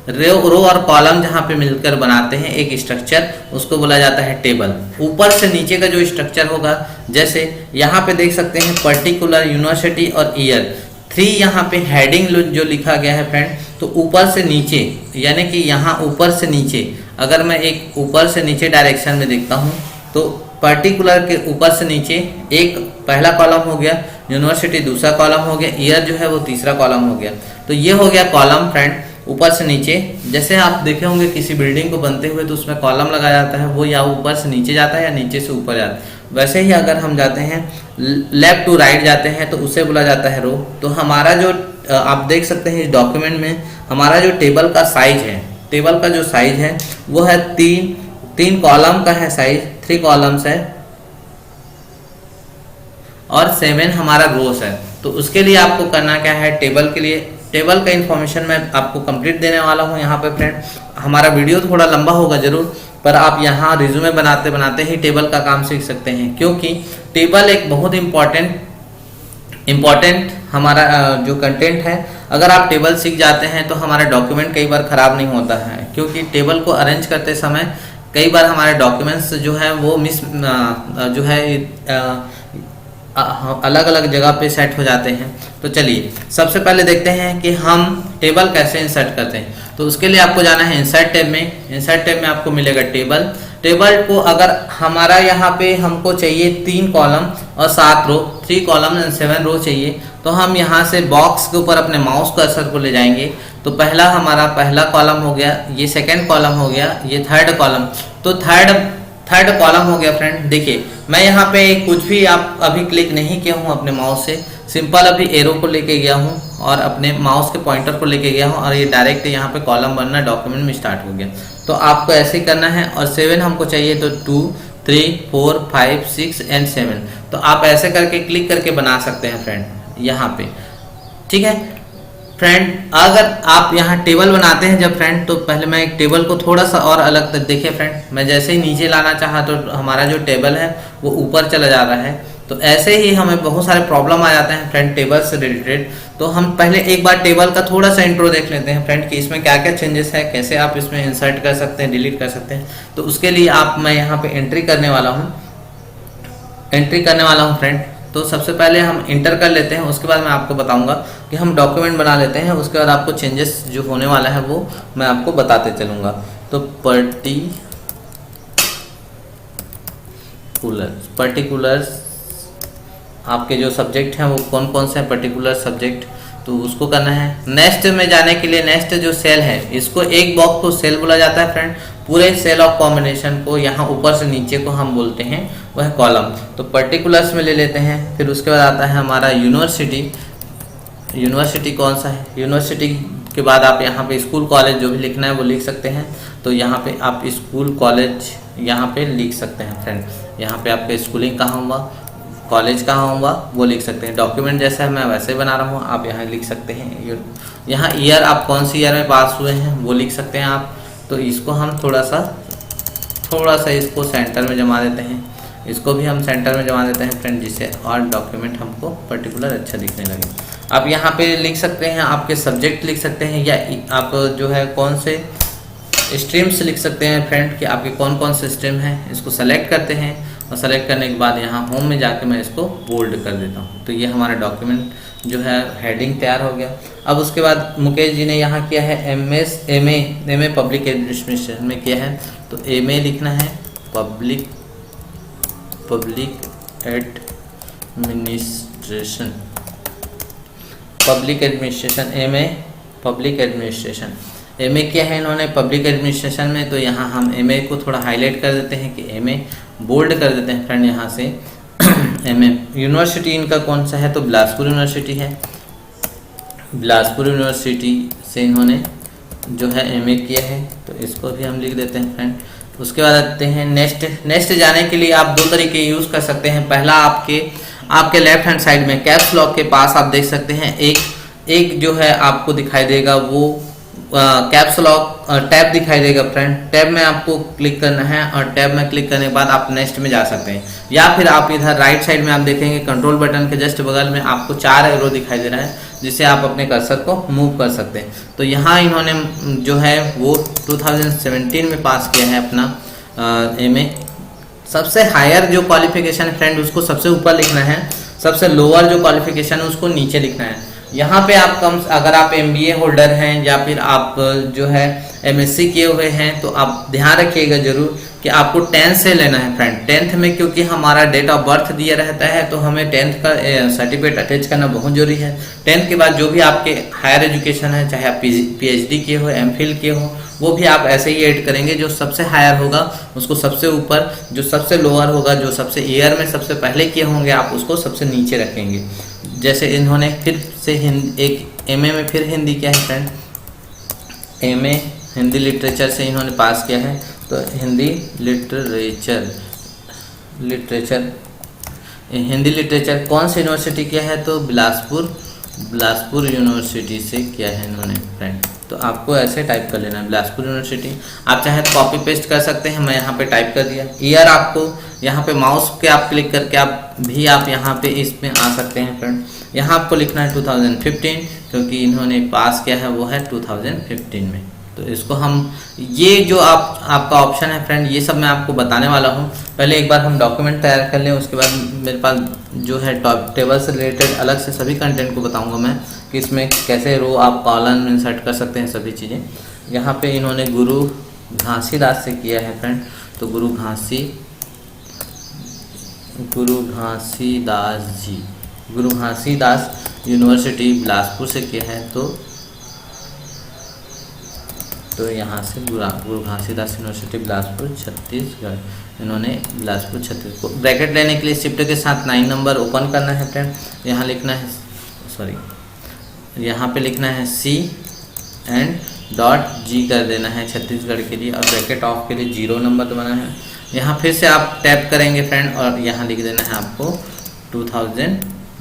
S2: रो और कॉलम जहाँ पे मिलकर बनाते हैं एक स्ट्रक्चर, उसको बोला जाता है टेबल। ऊपर से नीचे का जो स्ट्रक्चर होगा, जैसे यहाँ पे देख सकते हैं पर्टिकुलर, यूनिवर्सिटी और ईयर। 3 यहाँ पे हेडिंग जो लिखा गया है फ्रेंड, तो ऊपर से नीचे, यानी कि यहाँ ऊपर से नीचे, अगर मैं एक ऊपर से नीचे डायरेक्शन में देखता हूँ तो पर्टिकुलर के ऊपर से नीचे एक पहला कॉलम हो गया, यूनिवर्सिटी दूसरा कॉलम हो गया, ईयर जो है वो तीसरा कॉलम हो गया। तो ये हो गया कॉलम फ्रेंड, ऊपर से नीचे। जैसे आप देखे होंगे किसी बिल्डिंग को बनते हुए तो उसमें कॉलम लगाया जाता है, वो या ऊपर से नीचे जाता है या नीचे से ऊपर जाता है। वैसे ही अगर हम जाते हैं लेफ्ट टू राइट जाते हैं तो उसे बोला जाता है रो। तो हमारा जो आप देख सकते हैं इस डॉक्यूमेंट में हमारा जो टेबल का साइज है, टेबल का जो साइज है वो है 3 कॉलम का है साइज, 3 कॉलम्स है और 7 हमारा रोस है। तो उसके लिए आपको करना क्या है, टेबल के लिए टेबल का इन्फॉर्मेशन मैं आपको कंप्लीट देने वाला हूँ यहाँ पे फ्रेंड। हमारा वीडियो थोड़ा लंबा होगा जरूर, पर आप यहाँ रिज्यूमे बनाते बनाते ही टेबल का काम सीख सकते हैं, क्योंकि टेबल एक बहुत इम्पॉर्टेंट हमारा जो कंटेंट है। अगर आप टेबल सीख जाते हैं तो हमारा डॉक्यूमेंट कई बार ख़राब नहीं होता है, क्योंकि टेबल को अरेंज करते समय कई बार हमारे डॉक्यूमेंट्स जो है वो जो है अलग अलग जगह पे सेट हो जाते हैं। तो चलिए सबसे पहले देखते हैं कि हम टेबल कैसे इंसर्ट करते हैं। तो उसके लिए आपको जाना है इंसर्ट टैब में। इंसर्ट टैब में आपको मिलेगा टेबल। टेबल को अगर हमारा यहाँ पे हमको चाहिए 3 कॉलम और 7 रो, 3 कॉलम एंड 7 रो चाहिए, तो हम यहाँ से बॉक्स के ऊपर अपने माउस कर्सर को ले जाएंगे। तो हमारा पहला कॉलम हो गया, ये सेकेंड कॉलम हो गया, ये थर्ड कॉलम। तो थर्ड कॉलम हो गया फ्रेंड। देखिए मैं यहाँ पे कुछ भी आप अभी क्लिक नहीं किया हूँ अपने माउस से, सिंपल अभी एरो को लेके गया हूँ और अपने माउस के पॉइंटर को लेके गया हूँ और ये डायरेक्ट यहाँ पे कॉलम बनना डॉक्यूमेंट में स्टार्ट हो गया। तो आपको ऐसे ही करना है। और 7 हमको चाहिए, तो 2 3 4 5 6 एंड 7। तो आप ऐसे करके क्लिक करके बना सकते हैं फ्रेंड यहाँ पे, ठीक है फ्रेंड। अगर आप यहाँ टेबल बनाते हैं जब फ्रेंड, तो पहले मैं एक टेबल को थोड़ा सा और अलग तक, देखिए फ्रेंड, मैं जैसे ही नीचे लाना चाहा तो हमारा जो टेबल है वो ऊपर चला जा रहा है। तो ऐसे ही हमें बहुत सारे प्रॉब्लम आ जाते हैं फ्रेंड टेबल से रिलेटेड। तो हम पहले एक बार टेबल का थोड़ा सा इंट्रो देख लेते हैं फ्रेंड कि इसमें क्या क्या चेंजेस है, कैसे आप इसमें इंसर्ट कर सकते हैं, डिलीट कर सकते हैं। तो उसके लिए मैं यहाँ पे एंट्री करने वाला हूँ फ्रेंड। तो सबसे पहले हम इंटर कर लेते हैं, उसके बाद मैं आपको बताऊंगा कि हम डॉक्यूमेंट बना लेते हैं। उसके बाद आपको चेंजेस जो होने वाला है वो मैं आपको बताते चलूँगा। तो पर्टिकुलर्स आपके जो सब्जेक्ट हैं वो कौन कौन से हैं, पर्टिकुलर सब्जेक्ट, तो उसको करना है। नेक्स्ट में जाने के लिए नेक्स्ट जो सेल है, इसको एक बॉक्स को सेल बोला जाता है फ्रेंड। पूरे सेल ऑफ कॉम्बिनेशन को यहाँ ऊपर से नीचे को हम बोलते हैं वह है कॉलम। तो पर्टिकुलर्स में ले लेते हैं। फिर उसके बाद आता है हमारा यूनिवर्सिटी कौन सा है। यूनिवर्सिटी के बाद आप यहाँ पे स्कूल कॉलेज जो भी लिखना है वो लिख सकते हैं। तो यहाँ पे आप स्कूल कॉलेज यहाँ पे लिख सकते हैं फ्रेंड। यहाँ पे आपका स्कूलिंग कहाँ हुआ, कॉलेज कहाँ हुआ वो लिख सकते हैं। डॉक्यूमेंट जैसा है मैं वैसे बना रहा हूँ, आप यहाँ लिख सकते हैं। यहाँ ईयर आप कौन सी ईयर में पास हुए हैं वो लिख सकते हैं आप। तो इसको हम थोड़ा सा इसको सेंटर में जमा देते हैं, इसको भी हम सेंटर में जमा देते हैं फ्रेंड, जिससे और डॉक्यूमेंट हमको पर्टिकुलर अच्छा दिखने लगे। आप यहाँ पे लिख सकते हैं, आपके सब्जेक्ट लिख सकते हैं, या आप जो है कौन से स्ट्रीम्स लिख सकते हैं फ्रेंड कि आपके कौन कौन से स्ट्रीम हैं। इसको सेलेक्ट करते हैं और सेलेक्ट करने के बाद यहाँ होम में जाके मैं इसको बोल्ड कर देता हूँ। तो ये हमारा डॉक्यूमेंट जो है हेडिंग तैयार हो गया। अब उसके बाद मुकेश जी ने यहाँ किया है एमए पब्लिक एडमिनिस्ट्रेशन में किया है। तो एमए लिखना है public administration MA public administration. MA किया है इन्होंने पब्लिक एडमिनिस्ट्रेशन में। तो यहाँ हम एमए को थोड़ा हाईलाइट कर देते हैं कि एमए बोल्ड कर देते हैं फ्रेंड यहाँ से। एमए यूनिवर्सिटी इनका कौन सा है, तो बिलासपुर यूनिवर्सिटी है। बिलासपुर यूनिवर्सिटी से इन्होंने जो है एमए किया है, तो इसको भी हम लिख देते हैं फ्रेंड। उसके बाद आते हैं नेक्स्ट जाने के लिए आप दो तरीके यूज़ कर सकते हैं। पहला आपके लेफ्ट हैंड साइड में कैप्स लॉक के पास आप देख सकते हैं एक जो है आपको दिखाई देगा, वो कैप्स लॉक टैब दिखाई देगा फ्रेंड। टैब में आपको क्लिक करना है और टैब में क्लिक करने के बाद आप नेक्स्ट में जा सकते हैं, या फिर आप इधर राइट साइड में आप देखेंगे कंट्रोल बटन के जस्ट बगल में आपको 4 एरो दिखाई दे रहा है, जिससे आप अपने कर्सर को मूव कर सकते हैं। तो यहाँ इन्होंने जो है वो 2017 में पास किया है अपना एमए। सबसे हायर जो क्वालिफिकेशन है फ्रेंड उसको सबसे ऊपर लिखना है, सबसे लोअर जो क्वालिफिकेशन है उसको नीचे लिखना है। यहाँ पे आप अगर आप एमबीए होल्डर हैं या फिर आप जो है एमएससी किए हुए हैं, तो आप ध्यान रखिएगा जरूर कि आपको 10th से लेना है फ्रेंड। 10th में क्योंकि हमारा डेट ऑफ बर्थ दिया रहता है, तो हमें 10th का सर्टिफिकेट अटैच करना बहुत जरूरी है। 10th के बाद जो भी आपके हायर एजुकेशन है, चाहे आप पीएचडी किए हो, एमफिल किए हो, वो भी आप ऐसे ही ऐड करेंगे। जो सबसे हायर होगा उसको सबसे ऊपर, जो सबसे लोअर होगा, जो सबसे ईयर में सबसे पहले किए होंगे, आप उसको सबसे नीचे रखेंगे। जैसे इन्होंने फिर से एक एमए में फिर हिंदी किया है फ्रेंड, एमए हिंदी लिटरेचर से इन्होंने पास किया है, तो हिंदी लिटरेचर कौन सी यूनिवर्सिटी किया है, तो बिलासपुर यूनिवर्सिटी से किया है इन्होंने फ्रेंड। तो आपको ऐसे टाइप कर लेना है बिलासपुर यूनिवर्सिटी। आप चाहे तो कॉपी पेस्ट कर सकते हैं, मैं यहाँ पे टाइप कर दिया। ईयर आपको यहाँ पे माउस के आप क्लिक करके आप यहाँ पे इसमें आ सकते हैं फ्रेंड। यहाँ आपको लिखना है 2015, क्योंकि इन्होंने पास किया है वो है 2015 में। तो इसको हम ये जो आपका ऑप्शन है फ्रेंड, ये सब मैं आपको बताने वाला हूँ। पहले एक बार हम डॉक्यूमेंट तैयार कर लें, उसके बाद मेरे पास जो है टेबल से रिलेटेड अलग से सभी कंटेंट को बताऊंगा मैं कि इसमें कैसे रो आप कॉलम इंसर्ट कर सकते हैं, सभी चीज़ें। यहाँ पे इन्होंने गुरु घासीदास से किया है फ्रेंड, तो गुरु घासीदास यूनिवर्सिटी बिलासपुर से किया है। तो यहाँ से गुरु घासीदास यूनिवर्सिटी बिलासपुर छत्तीसगढ़, इन्होंने बिलासपुर छत्तीसगढ़। ब्रैकेट लेने के लिए शिफ्ट के साथ 9 नंबर ओपन करना है फ्रेंड। यहाँ लिखना है यहाँ पे लिखना है C&.G कर देना है छत्तीसगढ़ के लिए, और ब्रैकेट ऑफ के लिए 0 नंबर दबाना है। यहाँ फिर से आप टैप करेंगे फ्रेंड, और यहाँ लिख देना है आपको 2000,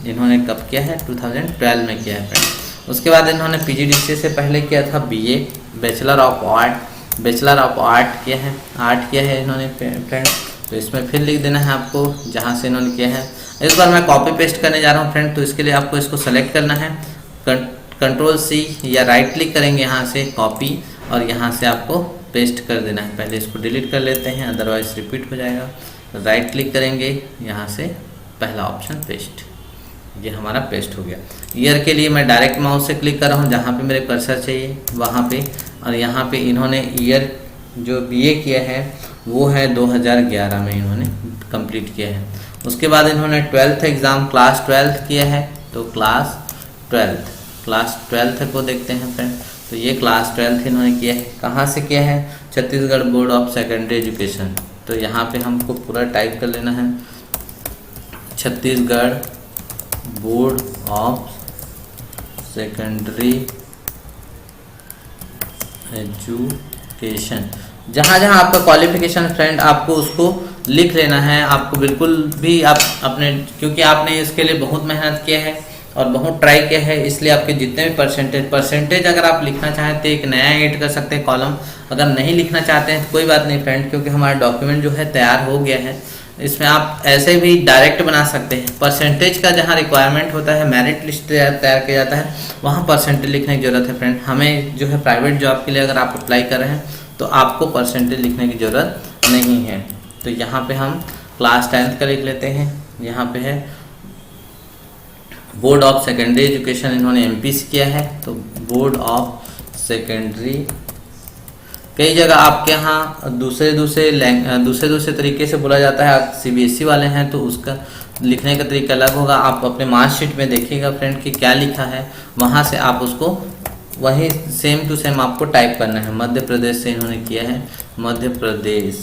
S2: इन्होंने कब किया है, 2012 में किया है फ्रेंड। उसके बाद इन्होंने पीजीडीसी से पहले किया था बीए, बैचलर ऑफ आर्ट किया है इन्होंने फ्रेंड। तो इसमें फिर लिख देना है आपको जहाँ से इन्होंने किया है। इस बार मैं कॉपी पेस्ट करने जा रहा हूँ फ्रेंड, तो इसके लिए आपको इसको सेलेक्ट करना है, कंट्रोल C या राइट क्लिक करेंगे यहाँ से कॉपी, और यहाँ से आपको पेस्ट कर देना है। पहले इसको डिलीट कर लेते हैं, अदरवाइज रिपीट हो जाएगा। राइट क्लिक करेंगे यहाँ से पहला ऑप्शन पेस्ट, ये हमारा पेस्ट हो गया। ईयर के लिए मैं डायरेक्ट माउस से क्लिक कर रहा हूँ जहाँ पे मेरे कर्सर चाहिए वहाँ पे, और यहाँ पे इन्होंने ईयर जो बीए किया है वो है 2011 में इन्होंने कंप्लीट किया है। उसके बाद इन्होंने 12th एग्ज़ाम क्लास 12th किया है, तो क्लास 12th को देखते हैं फ्रेंड। तो ये क्लास 12th इन्होंने किया है, कहाँ से किया है, Chhattisgarh board of secondary education. तो यहाँ पे हमको पूरा टाइप कर लेना है, Chhattisgarh board of secondary education. जहाँ जहाँ आपका क्वालिफिकेशन फ्रेंड आपको उसको लिख लेना है। आपको बिल्कुल भी आप अपने, क्योंकि आपने इसके लिए बहुत मेहनत किया है और बहुत ट्राई किया है, इसलिए आपके जितने भी परसेंटेज अगर आप लिखना चाहें तो एक नया ऐड कर सकते हैं कॉलम। अगर नहीं लिखना चाहते हैं तो कोई बात नहीं फ्रेंड, क्योंकि हमारा डॉक्यूमेंट जो है तैयार हो गया है। इसमें आप ऐसे भी डायरेक्ट बना सकते हैं। परसेंटेज का जहाँ रिक्वायरमेंट होता है, मेरिट लिस्ट तैयार किया जाता है, वहाँ परसेंटेज लिखने की ज़रूरत है फ्रेंड। हमें जो है प्राइवेट जॉब के लिए अगर आप अप्लाई कर रहे हैं तो आपको परसेंटेज लिखने की ज़रूरत नहीं है। तो यहाँ पे हम क्लास 10th का लिख लेते हैं। यहाँ पे है बोर्ड ऑफ सेकेंडरी एजुकेशन, इन्होंने एमपी से किया है, तो बोर्ड ऑफ सेकेंडरी। कई जगह आपके यहाँ दूसरे तरीके से बोला जाता है। सीबीएसई वाले हैं तो उसका लिखने का तरीका अलग होगा। आप अपने मार्कशीट में देखिएगा फ्रेंड कि क्या लिखा है, वहाँ से आप उसको वही सेम टू सेम आपको टाइप करना है। मध्य प्रदेश से इन्होंने किया है, मध्य प्रदेश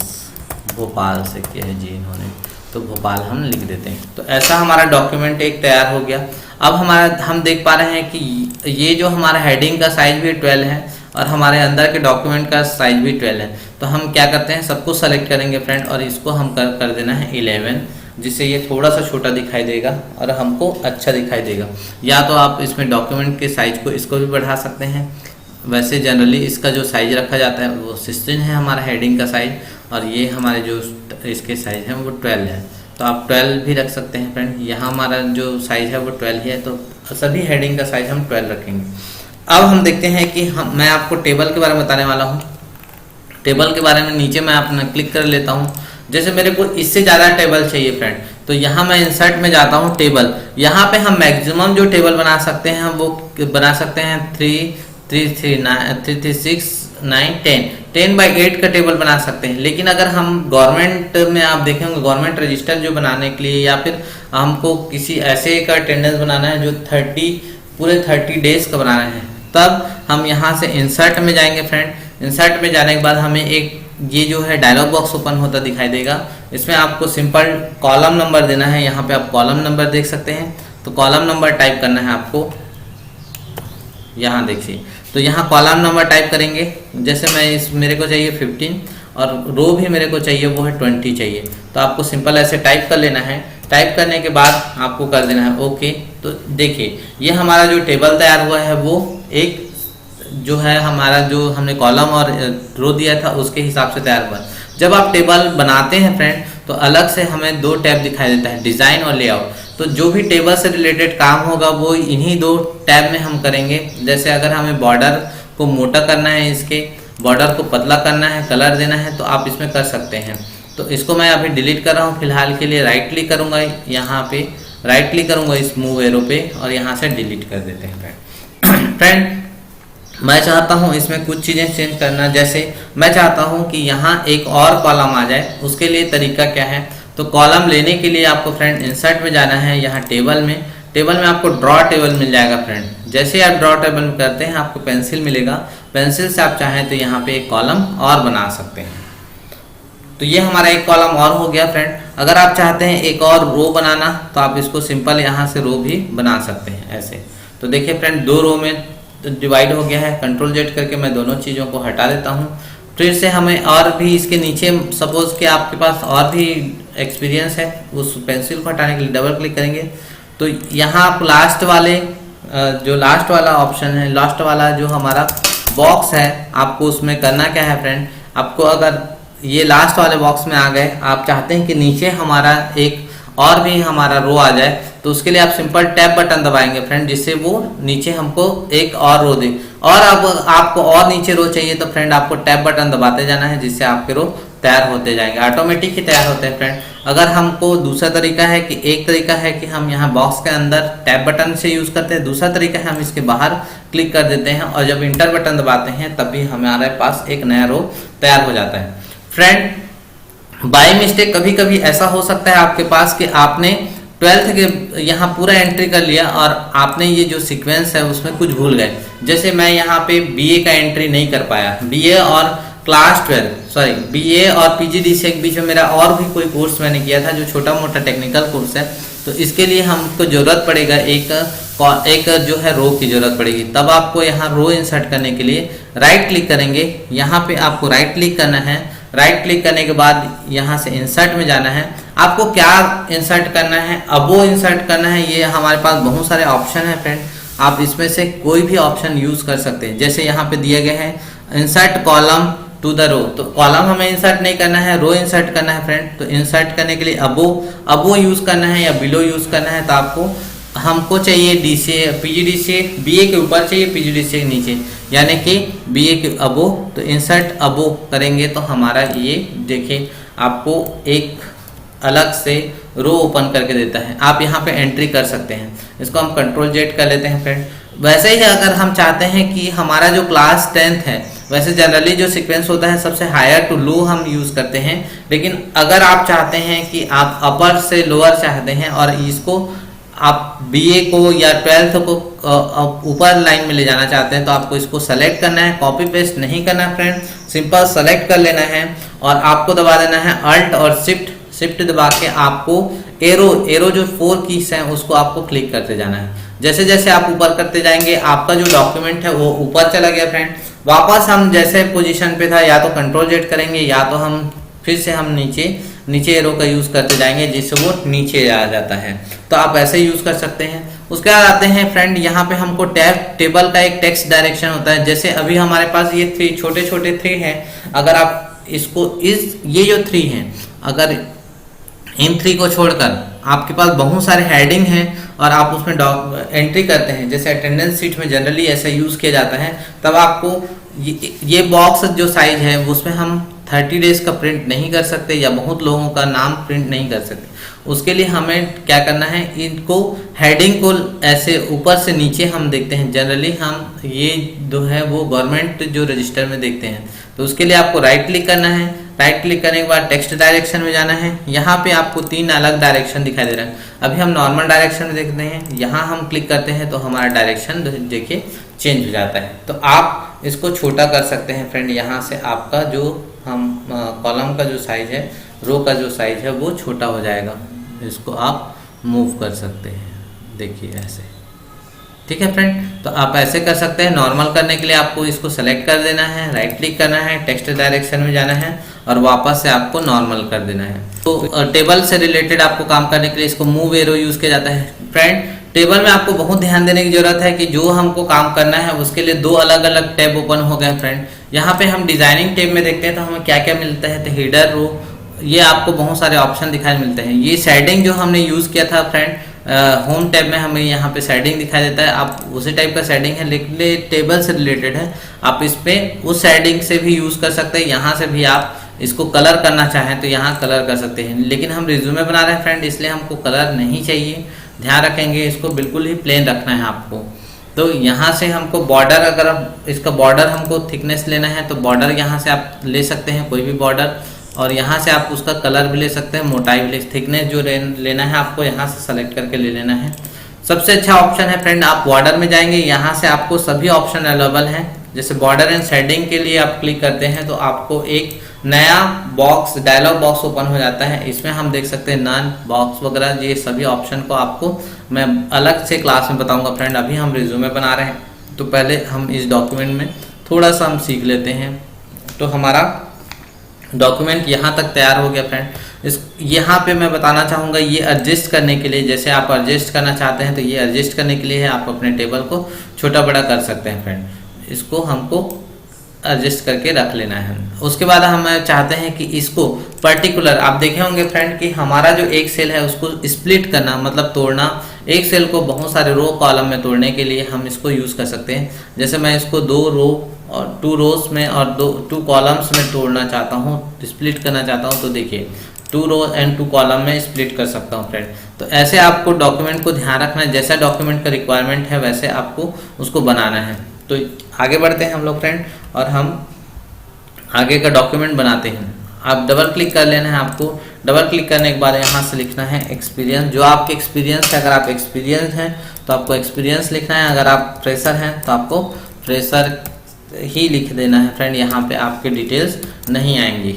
S2: भोपाल से किया है जी इन्होंने, तो भोपाल हम लिख देते हैं। तो ऐसा हमारा डॉक्यूमेंट एक तैयार हो गया। अब हम देख पा रहे हैं कि ये जो हमारा हेडिंग का साइज भी 12 है और हमारे अंदर के डॉक्यूमेंट का साइज भी 12 है। तो हम क्या करते हैं, सबको सेलेक्ट करेंगे फ्रेंड और इसको हम कर देना है 11, जिससे ये थोड़ा सा छोटा दिखाई देगा और हमको अच्छा दिखाई देगा। या तो आप इसमें डॉक्यूमेंट के साइज को इसको भी बढ़ा सकते हैं। वैसे जनरली इसका जो साइज रखा जाता है वो 16 है हमारा हेडिंग का साइज, और ये हमारे जो इसके साइज हैं वो 12 है। तो आप 12 भी रख सकते हैं फ्रेंड। यहाँ हमारा जो साइज है वो 12 ही है, तो सभी हेडिंग का साइज हम 12 रखेंगे। अब हम देखते हैं कि मैं आपको टेबल के बारे में बताने वाला हूँ। टेबल के बारे में नीचे मैं अपना क्लिक कर लेता हूँ। जैसे मेरे को इससे ज़्यादा टेबल चाहिए फ्रेंड, तो यहाँ मैं इंसर्ट में जाता हूँ, टेबल। यहाँ पे हम मैक्सिमम जो टेबल बना सकते हैं वो बना सकते हैं 3, 6, 9, 10 by 8 का टेबल बना सकते हैं। लेकिन अगर हम गवर्नमेंट में आप देखेंगे, गवर्नमेंट रजिस्टर जो बनाने के लिए, या फिर हमको किसी ऐसे का अटेंडेंस बनाना है जो पूरे 30 डेज का बनाना है, तब हम यहाँ से इंसर्ट में जाएंगे फ्रेंड। इंसर्ट में जाने के बाद हमें एक ये जो है डायलॉग बॉक्स ओपन होता दिखाई देगा। इसमें आपको सिंपल कॉलम नंबर देना है। यहाँ पे आप कॉलम नंबर देख सकते हैं, तो कॉलम नंबर टाइप करना है आपको। यहाँ देखिए, तो यहाँ कॉलम नंबर टाइप करेंगे। जैसे मेरे को चाहिए 15 और रो भी मेरे को चाहिए वो है 20 चाहिए, तो आपको सिंपल ऐसे टाइप कर लेना है। टाइप करने के बाद आपको कर देना है ओके। तो देखिए ये हमारा जो टेबल तैयार हुआ है वो एक जो है हमारा जो हमने कॉलम और रो दिया था उसके हिसाब से तैयार हुआ। जब आप टेबल बनाते हैं फ्रेंड तो अलग से हमें 2 टैब दिखाई देता है, डिज़ाइन और लेआउट। तो जो भी टेबल से रिलेटेड काम होगा वो इन्हीं 2 टैब में हम करेंगे। जैसे अगर हमें बॉर्डर को मोटा करना है, इसके बॉर्डर को पतला करना है, कलर देना है, तो आप इसमें कर सकते हैं। तो इसको मैं अभी डिलीट कर रहा हूँ फिलहाल के लिए। राइट क्लिक करूँगा, यहाँ पे राइट क्लिक करूँगा इस मूव एरो पे और यहाँ से डिलीट कर देते हैं फ्रेंड। मैं चाहता हूँ इसमें कुछ चीज़ें चेंज करना। जैसे मैं चाहता हूँ कि यहाँ एक और कॉलम आ जाए, उसके लिए तरीका क्या है, तो कॉलम लेने के लिए आपको फ्रेंड इंसर्ट में जाना है। यहाँ टेबल में आपको ड्रॉ टेबल मिल जाएगा फ्रेंड। जैसे आप ड्रॉ टेबल में करते हैं आपको पेंसिल मिलेगा, पेंसिल से आप चाहें तो यहाँ पे एक कॉलम और बना सकते हैं। तो ये हमारा एक कॉलम और हो गया फ्रेंड। अगर आप चाहते हैं एक और रो बनाना तो आप इसको सिंपल यहाँ से रो भी बना सकते हैं ऐसे। तो देखिए फ्रेंड 2 रो में डिवाइड हो गया है। कंट्रोल जेड करके मैं दोनों चीज़ों को हटा देता हूँ। फिर से हमें और भी इसके नीचे सपोज कि आपके पास और भी एक्सपीरियंस है, उस पेंसिल को हटाने के लिए डबल क्लिक करेंगे। तो यहाँ आप लास्ट वाला ऑप्शन है, लास्ट वाला जो हमारा बॉक्स है, आपको उसमें करना क्या है फ्रेंड, आपको अगर ये लास्ट वाले बॉक्स में आ गए, आप चाहते हैं कि नीचे हमारा एक और भी हमारा रो आ जाए, तो उसके लिए आप सिंपल टैब बटन दबाएंगे फ्रेंड, जिससे वो नीचे हमको एक और रो दे। और अब आपको और नीचे रो चाहिए तो फ्रेंड आपको टैब बटन दबाते जाना है, जिससे आपके रो तैयार होते जाएंगे, ऑटोमेटिक ही तैयार होते हैं फ्रेंड। अगर हमको दूसरा तरीका है कि एक तरीका है कि हम यहाँ बॉक्स के अंदर टैब बटन से यूज़ करते हैं, दूसरा तरीका है हम इसके बाहर क्लिक कर देते हैं और जब इंटर बटन दबाते हैं तब भी हमारे पास एक नया रो तैयार हो जाता है फ्रेंड। बाय मिस्टेक कभी कभी ऐसा हो सकता है आपके पास कि आपने 12th के यहाँ पूरा एंट्री कर लिया और आपने ये जो सीक्वेंस है उसमें कुछ भूल गए। जैसे मैं यहाँ पे बीए का एंट्री नहीं कर पाया, बीए और क्लास 12 सॉरी बीए और पीजीडीसीए के बीच में मेरा और भी कोई कोर्स मैंने किया था जो छोटा मोटा टेक्निकल कोर्स है, तो इसके लिए हमको ज़रूरत पड़ेगा एक जो है रो की ज़रूरत पड़ेगी। तब आपको यहाँ रो इंसर्ट करने के लिए राइट क्लिक करेंगे, यहाँ पे आपको राइट क्लिक करना है। राइट क्लिक करने के बाद यहाँ से इंसर्ट में जाना है। आपको क्या इंसर्ट करना है, अबो इंसर्ट करना है, ये हमारे पास बहुत सारे ऑप्शन है फ्रेंड, आप इसमें से कोई भी ऑप्शन यूज़ कर सकते हैं। जैसे यहाँ पे दिए गए हैं insert column to the row, तो कॉलम हमें इंसर्ट नहीं करना है, रो इंसर्ट करना है फ्रेंड। तो इंसर्ट करने के लिए अबो यूज़ करना है या बिलो यूज़ करना है, तो आपको हमको चाहिए डीसीए पीजीडीसीए, बीए के ऊपर चाहिए, पीजीडीसीए के नीचे, यानी कि बीए के अबो। तो इंसर्ट अबो करेंगे तो हमारा ये देखिए आपको एक अलग से रो ओपन करके देता है, आप यहाँ पे एंट्री कर सकते हैं। इसको हम कंट्रोल जेड कर लेते हैं फ्रेंड। वैसे ही अगर हम चाहते हैं कि हमारा जो क्लास 10th है, वैसे जनरली जो सीक्वेंस होता है सबसे हायर टू लो हम यूज़ करते हैं, लेकिन अगर आप चाहते हैं कि आप अपर से लोअर चाहते हैं और इसको आप बीए को या 12th को ऊपर लाइन में ले जाना चाहते हैं, तो आपको इसको सेलेक्ट करना है, कॉपी पेस्ट नहीं करना है फ्रेंड, सिंपल सेलेक्ट कर लेना है और आपको दबा देना है अल्ट और शिफ्ट दबा के आपको एरो जो 4 कीज हैं उसको आपको क्लिक करते जाना है। जैसे जैसे आप ऊपर करते जाएंगे आपका जो डॉक्यूमेंट है वो ऊपर चला गया फ्रेंड। वापस हम जैसे पोजीशन पे था या तो कंट्रोल जेड करेंगे या तो हम फिर से हम नीचे एरो का यूज़ करते जाएंगे जिससे वो नीचे आ जाता है। तो आप ऐसे यूज़ कर सकते हैं। उसके बाद आते हैं फ्रेंड, यहाँ पे हमको टेबल का एक टेक्स्ट डायरेक्शन होता है। जैसे अभी हमारे पास ये छोटे छोटे 3 हैं, अगर आप इसको ये जो 3 हैं, अगर इन 3 को छोड़कर आपके पास बहुत सारे हेडिंग हैं और आप उसमें एंट्री करते हैं, जैसे अटेंडेंस शीट में जनरली ऐसा यूज़ किया जाता है, तब आपको ये बॉक्स जो साइज है उसमें हम 30 डेज का प्रिंट नहीं कर सकते या बहुत लोगों का नाम प्रिंट नहीं कर सकते। उसके लिए हमें क्या करना है, इनको हेडिंग को ऐसे ऊपर से नीचे हम देखते हैं। जनरली हम ये जो है वो गवर्नमेंट जो रजिस्टर में देखते हैं। तो उसके लिए आपको राइट क्लिक करना है। राइट क्लिक करने के बाद टेक्स्ट डायरेक्शन में जाना है। यहाँ पे आपको 3 अलग डायरेक्शन दिखाई दे रहा है। अभी हम नॉर्मल डायरेक्शन में देखते हैं, यहाँ हम क्लिक करते हैं तो हमारा डायरेक्शन देखिए चेंज हो जाता है। तो आप इसको छोटा कर सकते हैं फ्रेंड। यहाँ से आपका जो हम कॉलम का जो साइज है, रो का जो साइज है वो छोटा हो जाएगा। इसको आप मूव कर सकते हैं, देखिए ऐसे, ठीक है फ्रेंड। तो आप ऐसे कर सकते हैं। नॉर्मल करने के लिए आपको इसको सेलेक्ट कर देना है, राइट क्लिक करना है, टेक्स्ट डायरेक्शन में जाना है और वापस से आपको नॉर्मल कर देना है। तो टेबल से रिलेटेड आपको काम करने के लिए इसको मूव एरो यूज किया जाता है फ्रेंड। टेबल में आपको बहुत ध्यान देने की जरूरत है कि जो हमको काम करना है उसके लिए 2 अलग अलग टैब ओपन हो गए फ्रेंड। यहाँ पे हम डिजाइनिंग टैब में देखते हैं तो हमें क्या क्या मिलता है। तो हेडर रो, ये आपको बहुत सारे ऑप्शन दिखाई मिलते हैं। ये शेडिंग जो हमने यूज किया था फ्रेंड, होम टैब में हमें यहाँ पे शेडिंग दिखाई देता है। आप उसी टाइप का शेडिंग है लेकिन टेबल से रिलेटेड है। आप इस पे उस शेडिंग से भी यूज कर सकते हैं। यहाँ से भी आप इसको कलर करना चाहें तो यहाँ कलर कर सकते हैं। लेकिन हम रिज्यूमे बना रहे हैं फ्रेंड, इसलिए हमको कलर नहीं चाहिए। ध्यान रखेंगे इसको बिल्कुल ही प्लेन रखना है आपको। तो यहाँ से हमको बॉर्डर, अगर इसका बॉर्डर हमको थिकनेस लेना है तो बॉर्डर यहाँ से आप ले सकते हैं, कोई भी बॉर्डर। और यहाँ से आप उसका कलर भी ले सकते हैं, मोटाई भी ले, थिकनेस जो लेना है आपको यहाँ से सेलेक्ट करके ले लेना है। सबसे अच्छा ऑप्शन है फ्रेंड, आप बॉर्डर में जाएंगे, यहाँ से आपको सभी ऑप्शन अवेलेबल हैं। जैसे बॉर्डर एंड शेडिंग के लिए आप क्लिक करते हैं तो आपको एक नया बॉक्स, डायलॉग बॉक्स ओपन हो जाता है। इसमें हम देख सकते हैं नन बॉक्स वगैरह, ये सभी ऑप्शन को आपको मैं अलग से क्लास में बताऊंगा फ्रेंड। अभी हम रिज्यूमे बना रहे हैं तो पहले हम इस डॉक्यूमेंट में थोड़ा सा हम सीख लेते हैं। तो हमारा डॉक्यूमेंट यहाँ तक तैयार हो गया फ्रेंड। यहाँ पे मैं बताना चाहूँगा, ये एडजस्ट करने के लिए, जैसे आप एडजस्ट करना चाहते हैं तो ये एडजस्ट करने के लिए है, आप अपने टेबल को छोटा बड़ा कर सकते हैं फ्रेंड। इसको हमको एडजस्ट करके रख लेना है। उसके बाद हम चाहते हैं कि इसको पर्टिकुलर, आप देखे होंगे फ्रेंड कि हमारा जो एक सेल है उसको स्प्लिट करना, मतलब तोड़ना। एक सेल को बहुत सारे रो कॉलम में तोड़ने के लिए हम इसको यूज कर सकते हैं। जैसे मैं इसको 2 रो और 2 रोज में और 2 कॉलम्स में तोड़ना चाहता हूँ, स्प्लिट करना चाहता हूँ, तो देखिए 2 रो एंड 2 कॉलम में स्प्लिट कर सकता हूँ फ्रेंड। तो ऐसे आपको डॉक्यूमेंट को ध्यान रखना है, जैसा डॉक्यूमेंट का रिक्वायरमेंट है वैसे आपको उसको बनाना है। तो आगे बढ़ते हैं हम लोग फ्रेंड और हम आगे का डॉक्यूमेंट बनाते हैं। आप डबल क्लिक कर लेना है। आपको डबल क्लिक करने के बाद यहाँ से लिखना है एक्सपीरियंस, जो आपके एक्सपीरियंस है। अगर आप एक्सपीरियंस हैं तो आपको एक्सपीरियंस लिखना है, अगर आप फ्रेशर हैं तो आपको फ्रेशर ही लिख देना है फ्रेंड। यहाँ पे आपके डिटेल्स नहीं आएंगी,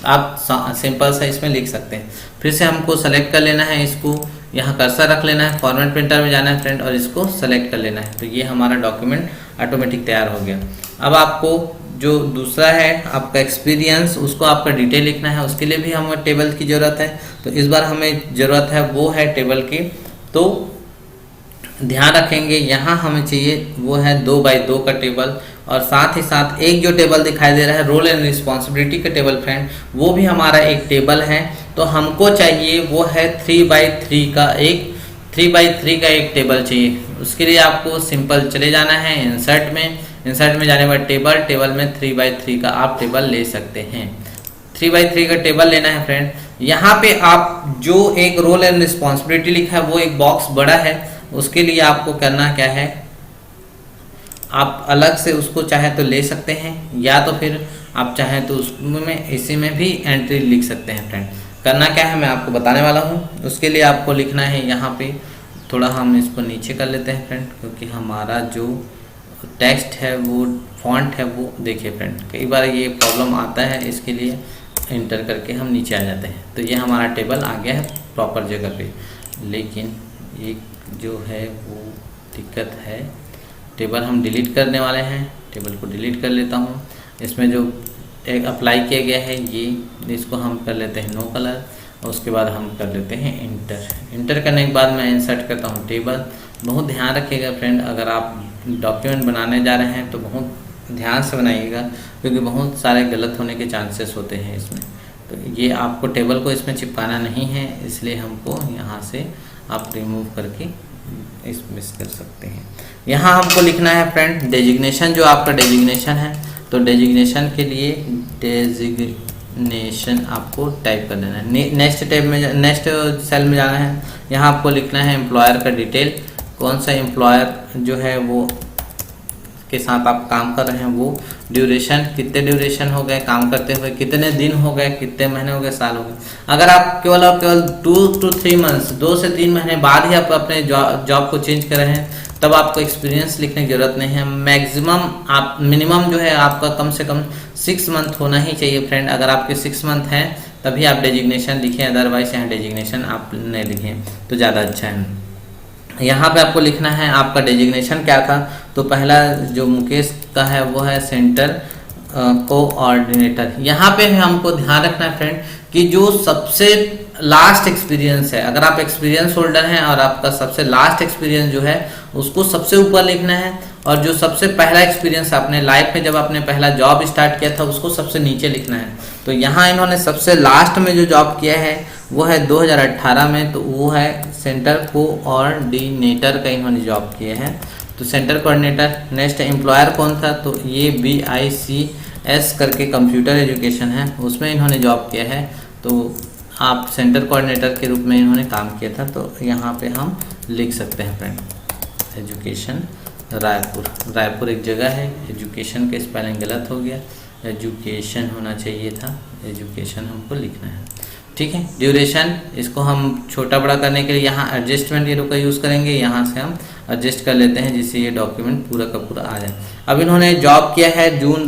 S2: आप सिंपल सा इसमें लिख सकते हैं। फिर से हमको सेलेक्ट कर लेना है, इसको यहाँ कर्सर रख लेना है, फॉर्मेट प्रिंटर में जाना है फ्रेंड और इसको सेलेक्ट कर लेना है। तो ये हमारा डॉक्यूमेंट ऑटोमेटिक तैयार हो गया। अब आपको जो दूसरा है आपका एक्सपीरियंस, उसको आपका डिटेल लिखना है। उसके लिए भी हमें टेबल की ज़रूरत है। तो इस बार हमें ज़रूरत है वो है टेबल की। तो ध्यान रखेंगे यहाँ हमें चाहिए वो है 2 बाई 2 का टेबल, और साथ ही साथ एक जो टेबल दिखाई दे रहा है रोल एंड रिस्पॉन्सिबिलिटी का टेबल फ्रेंड, वो भी हमारा एक टेबल है। तो हमको चाहिए वो है 3 बाई 3 का एक टेबल चाहिए। उसके लिए आपको सिंपल चले जाना है इंसर्ट में जाने के बाद टेबल में 3 बाई 3 का आप टेबल ले सकते हैं। 3 बाई 3 का टेबल लेना है फ्रेंड। यहाँ पे आप जो एक रोल एंड रिस्पॉन्सिबिलिटी लिखा है वो एक बॉक्स बड़ा है, उसके लिए आपको करना क्या है, आप अलग से उसको चाहे तो ले सकते हैं या तो फिर आप चाहें तो उसमें इसी में भी एंट्री लिख सकते हैं फ्रेंड। करना क्या है मैं आपको बताने वाला हूँ। उसके लिए आपको लिखना है यहाँ पे, थोड़ा हम इसको नीचे कर लेते हैं फ्रेंड, क्योंकि हमारा जो टेक्स्ट है वो फॉन्ट है वो देखिए फ्रेंड कई बार ये प्रॉब्लम आता है, इसके लिए इंटर करके हम नीचे आ जाते हैं। तो ये हमारा टेबल आ गया है प्रॉपर जगह पे, लेकिन ये जो है वो दिक्कत है। टेबल हम डिलीट करने वाले हैं, टेबल को डिलीट कर लेता हूँ। इसमें जो एक अप्लाई किया गया है ये, इसको हम कर लेते हैं नो कलर, और उसके बाद हम कर लेते हैं इंटर। इंटर करने के बाद मैं इंसर्ट करता हूँ टेबल। बहुत ध्यान रखिएगा फ्रेंड, अगर आप डॉक्यूमेंट बनाने जा रहे हैं तो बहुत ध्यान से बनाइएगा, क्योंकि बहुत सारे गलत होने के चांसेस होते हैं इसमें। तो ये आपको टेबल को इसमें चिपकाना नहीं है, इसलिए हमको यहाँ से आप रिमूव करके इसमें कर सकते हैं। यहाँ हमको लिखना है फ्रेंड डेजिग्नेशन, जो आपका डेजिग्नेशन है। तो डेजिग्नेशन के लिए डेजिग्नेशन आपको टाइप कर देना है। नेक्स्ट टैब में, नेक्स्ट सेल में जाना है। यहाँ आपको लिखना है एम्प्लॉयर का डिटेल, कौन सा एम्प्लॉयर जो है वो के साथ आप काम कर रहे हैं, वो ड्यूरेशन, कितने ड्यूरेशन हो गए काम करते हुए, कितने दिन हो गए, कितने महीने हो गए, साल हो गए। अगर आप केवल 2 to 3 मंथ्स, 2 से 3 महीने बाद ही आप अपने जॉब को चेंज कर रहे हैं, तब आपको एक्सपीरियंस लिखने की जरूरत नहीं है। मैक्सिमम आप मिनिमम जो है आपका कम से कम 6 मंथ होना ही चाहिए फ्रेंड। अगर आपके 6 मंथ हैं तभी आप डेजिग्नेशन लिखें, अदरवाइज यहाँ डेजिग्नेशन आप नहीं लिखें तो ज़्यादा अच्छा है। यहाँ पे आपको लिखना है आपका डेजिग्नेशन क्या था। तो पहला जो मुकेश का है वो है सेंटर कोऑर्डिनेटर। यहाँ पे हमको ध्यान रखना है फ्रेंड कि जो सबसे लास्ट एक्सपीरियंस है, अगर आप एक्सपीरियंस होल्डर हैं और आपका सबसे लास्ट एक्सपीरियंस जो है उसको सबसे ऊपर लिखना है, और जो सबसे पहला एक्सपीरियंस आपने लाइफ में जब आपने पहला जॉब स्टार्ट किया था उसको सबसे नीचे लिखना है। तो यहाँ इन्होंने सबसे लास्ट में जो जॉब किया है वो है 2018 में, तो वो है सेंटर कोऑर्डिनेटर का इन्होंने जॉब किया है। तो सेंटर कोऑर्डिनेटर। नेक्स्ट एम्प्लॉयर कौन था, तो ये BICS करके कंप्यूटर एजुकेशन है, उसमें इन्होंने जॉब किया है। तो आप सेंटर कोऑर्डिनेटर के रूप में इन्होंने काम किया था, तो यहाँ पे हम लिख सकते हैं फ्रेंड एजुकेशन रायपुर। रायपुर एक जगह है, एजुकेशन का स्पेलिंग गलत हो गया, एजुकेशन होना चाहिए था, एजुकेशन हमको लिखना है। ठीक है। ड्यूरेशन, इसको हम छोटा बड़ा करने के लिए यहाँ एडजस्टमेंट एरो का यूज़ करेंगे, यहाँ से हम एडजस्ट कर लेते हैं जिससे ये डॉक्यूमेंट पूरा का पूरा आ जाए। अब इन्होंने जॉब किया है जून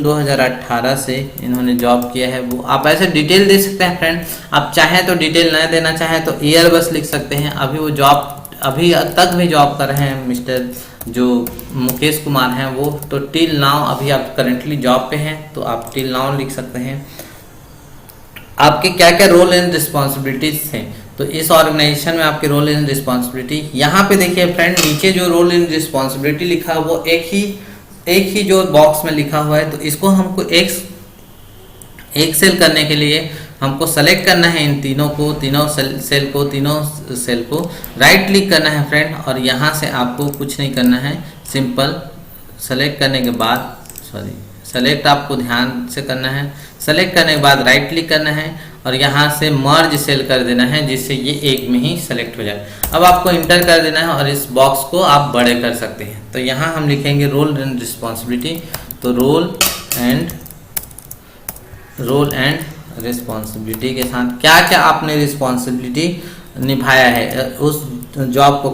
S2: 2018 से इन्होंने जॉब किया है। वो आप ऐसे डिटेल दे सकते हैं फ्रेंड, आप चाहें तो डिटेल न देना चाहें तो ईयर बस लिख सकते हैं। अभी वो जॉब अभी तक भी जॉब कर रहे हैं मिस्टर जो मुकेश कुमार हैं वो, तो टिल नाउ अभी आप करेंटली जॉब पे हैं तो आप टिल नाउ लिख सकते हैं। आपके क्या क्या रोल एंड रिस्पॉन्सिबिलिटीज थे, तो इस ऑर्गेनाइजेशन में आपके रोल एंड रिस्पॉन्सिबिलिटी यहाँ पे देखिए फ्रेंड, नीचे जो रोल एंड रिस्पॉन्सिबिलिटी लिखा है वो एक ही जो बॉक्स में लिखा हुआ है। तो इसको हमको एक सेल करने के लिए हमको सेलेक्ट करना है इन तीनों सेल को राइट क्लिक करना है फ्रेंड, और यहाँ से आपको कुछ नहीं करना है, सिंपल सेलेक्ट करने के बाद सेलेक्ट आपको ध्यान से करना है। सेलेक्ट करने के बाद राइट क्लिक करना है और यहाँ से मर्ज सेल कर देना है जिससे ये एक में ही सेलेक्ट हो जाए। अब आपको इंटर कर देना है और इस बॉक्स को आप बड़े कर सकते हैं। तो यहाँ हम लिखेंगे रोल एंड रिस्पॉन्सिबिलिटी, तो रोल एंड रिस्पॉन्सिबिलिटी के साथ क्या क्या आपने रिस्पॉन्सिबिलिटी निभाया है उस जॉब को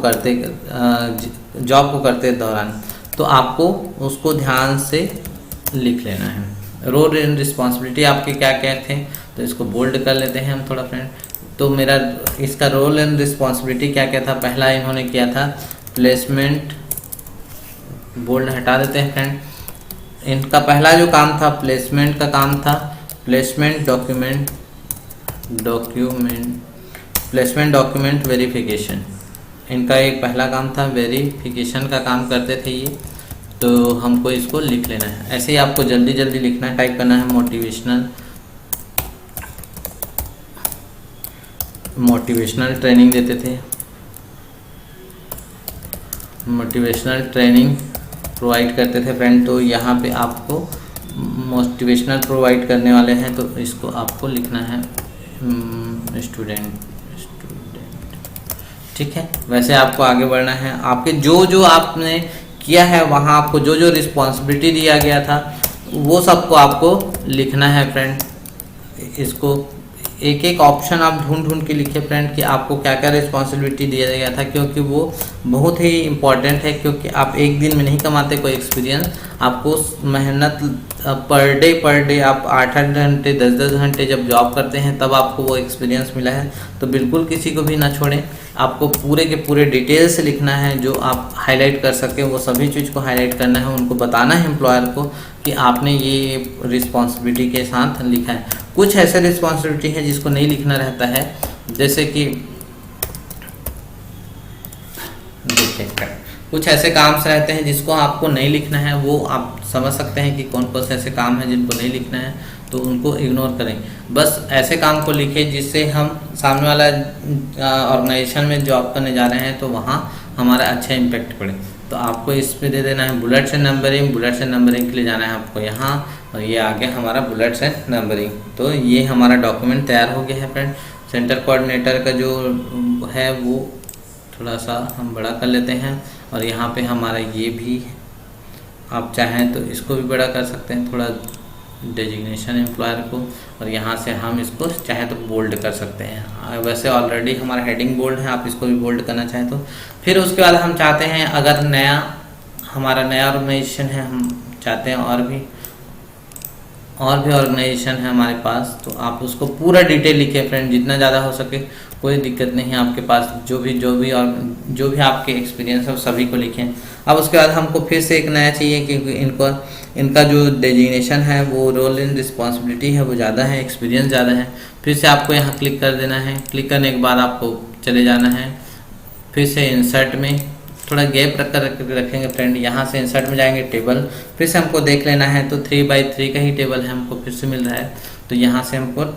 S2: करते दौरान, तो आपको उसको ध्यान से लिख लेना है। रोल एंड रिस्पॉन्सिबिलिटी आपके क्या क्या थे, तो इसको बोल्ड कर लेते हैं हम थोड़ा फ्रेंड। तो मेरा इसका रोल एंड रिस्पॉन्सिबिलिटी क्या क्या था, पहला इन्होंने किया था प्लेसमेंट, बोल्ड हटा देते हैं फ्रेंड। इनका पहला जो काम था प्लेसमेंट का काम था, प्लेसमेंट डॉक्यूमेंट वेरिफिकेशन, इनका एक पहला काम था, वेरिफिकेशन का काम करते थे ये। तो हमको इसको लिख लेना है, ऐसे ही आपको जल्दी जल्दी लिखना है, टाइप करना है मोटिवेशनल ट्रेनिंग देते थे, मोटिवेशनल ट्रेनिंग प्रोवाइड करते थे फ्रेंड। तो यहाँ पे आपको मोटिवेशनल प्रोवाइड करने वाले हैं, तो इसको आपको लिखना है स्टूडेंट। ठीक है, वैसे आपको आगे बढ़ना है। आपके जो आपने किया है वहाँ आपको जो रिस्पॉन्सिबिलिटी दिया गया था वो सबको आपको लिखना है फ्रेंड। इसको एक एक ऑप्शन आप ढूंढ ढूंढ के लिखे फ्रेंड कि आपको क्या क्या रिस्पॉन्सिबिलिटी दिया गया था, क्योंकि वो बहुत ही इम्पॉर्टेंट है। क्योंकि आप एक दिन में नहीं कमाते कोई एक्सपीरियंस, आपको मेहनत पर डे आप 8-8 घंटे 10-10 घंटे जब जॉब करते हैं तब आपको वो एक्सपीरियंस मिला है। तो बिल्कुल किसी को भी ना छोड़ें, आपको पूरे के पूरे डिटेल से लिखना है, जो आप हाईलाइट कर सकें वो सभी चीज़ को हाईलाइट करना है। उनको बताना है एम्प्लॉयर को कि आपने ये रिस्पॉन्सिबिलिटी के साथ लिखा है। कुछ ऐसे रिस्पॉन्सिबिलिटी है जिसको नहीं लिखना रहता है, जैसे कि देखिए कुछ ऐसे काम से रहते हैं जिसको आपको नहीं लिखना है, वो आप समझ सकते हैं कि कौन कौन से ऐसे काम हैं जिनको नहीं लिखना है, तो उनको इग्नोर करें। बस ऐसे काम को लिखें जिससे हम सामने वाला ऑर्गेनाइजेशन में जॉब करने जा रहे हैं तो वहाँ हमारा अच्छा इम्पैक्ट पड़े। तो आपको इस पे दे देना है bullets and numbering. Bullets and numbering के लिए जाना है आपको यहाँ, और ये आगे हमारा बुलेट्स एंड नंबरिंग। तो ये हमारा डॉक्यूमेंट तैयार हो गया है फ्रेंड। सेंटर कोऑर्डिनेटर का जो है वो थोड़ा सा हम बड़ा कर लेते हैं, और यहाँ पे हमारा ये भी आप चाहें तो इसको भी बड़ा कर सकते हैं थोड़ा, डेजिग्नेशन एम्प्लॉयर को, और यहाँ से हम इसको चाहे तो बोल्ड कर सकते हैं। वैसे ऑलरेडी हमारा हेडिंग बोल्ड है, आप इसको भी बोल्ड करना चाहें तो। फिर उसके बाद हम चाहते हैं, अगर हमारा नया ऑर्गेनाइजेशन है, हम चाहते हैं और भी ऑर्गेनाइजेशन है हमारे पास, तो आप उसको पूरा डिटेल लिखें फ्रेंड, जितना ज़्यादा हो सके, कोई दिक्कत नहीं है आपके पास। जो भी आपके एक्सपीरियंस है सभी को लिखें। अब उसके बाद हमको फिर से एक नया चाहिए, क्योंकि इनका जो डेजिग्नेशन है वो रोल एंड रिस्पॉन्सिबिलिटी है वो ज़्यादा है, एक्सपीरियंस ज़्यादा है। फिर से आपको यहाँ क्लिक कर देना है। क्लिक करने के बाद आपको चले जाना है फिर से इंसर्ट में, थोड़ा गैप रखेंगे फ्रेंड। यहाँ से इंसर्ट में जाएंगे, टेबल फिर से हमको देख लेना है, तो 3x3 का ही टेबल है हमको फिर से मिल रहा है। तो यहाँ से हमको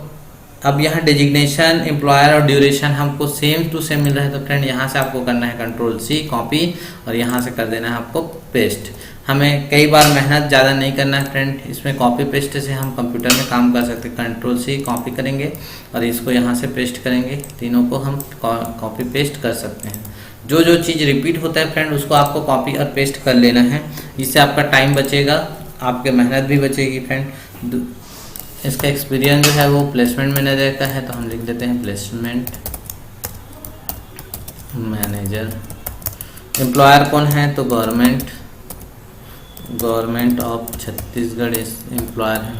S2: अब यहाँ डेजिग्नेशन एम्प्लॉयर और ड्यूरेशन हमको सेम टू सेम मिल रहा है। तो फ्रेंड यहाँ से आपको करना है Ctrl+C कॉपी, और यहाँ से कर देना है आपको पेस्ट। हमें कई बार मेहनत ज़्यादा नहीं करना है फ्रेंड, इसमें कॉपी पेस्ट से हम कंप्यूटर में काम कर सकते हैं। Ctrl+C कॉपी करेंगे और इसको यहाँ से पेस्ट करेंगे, तीनों को हम कॉपी पेस्ट कर सकते हैं। जो जो चीज़ रिपीट होता है फ्रेंड उसको आपको कॉपी और पेस्ट कर लेना है, इससे आपका टाइम बचेगा, आपके मेहनत भी बचेगी फ्रेंड। इसका एक्सपीरियंस जो है वो प्लेसमेंट मैनेजर का है, तो हम लिख देते हैं प्लेसमेंट मैनेजर। एम्प्लॉयर कौन है, तो गवर्नमेंट ऑफ छत्तीसगढ़ इस एम्प्लॉयर है,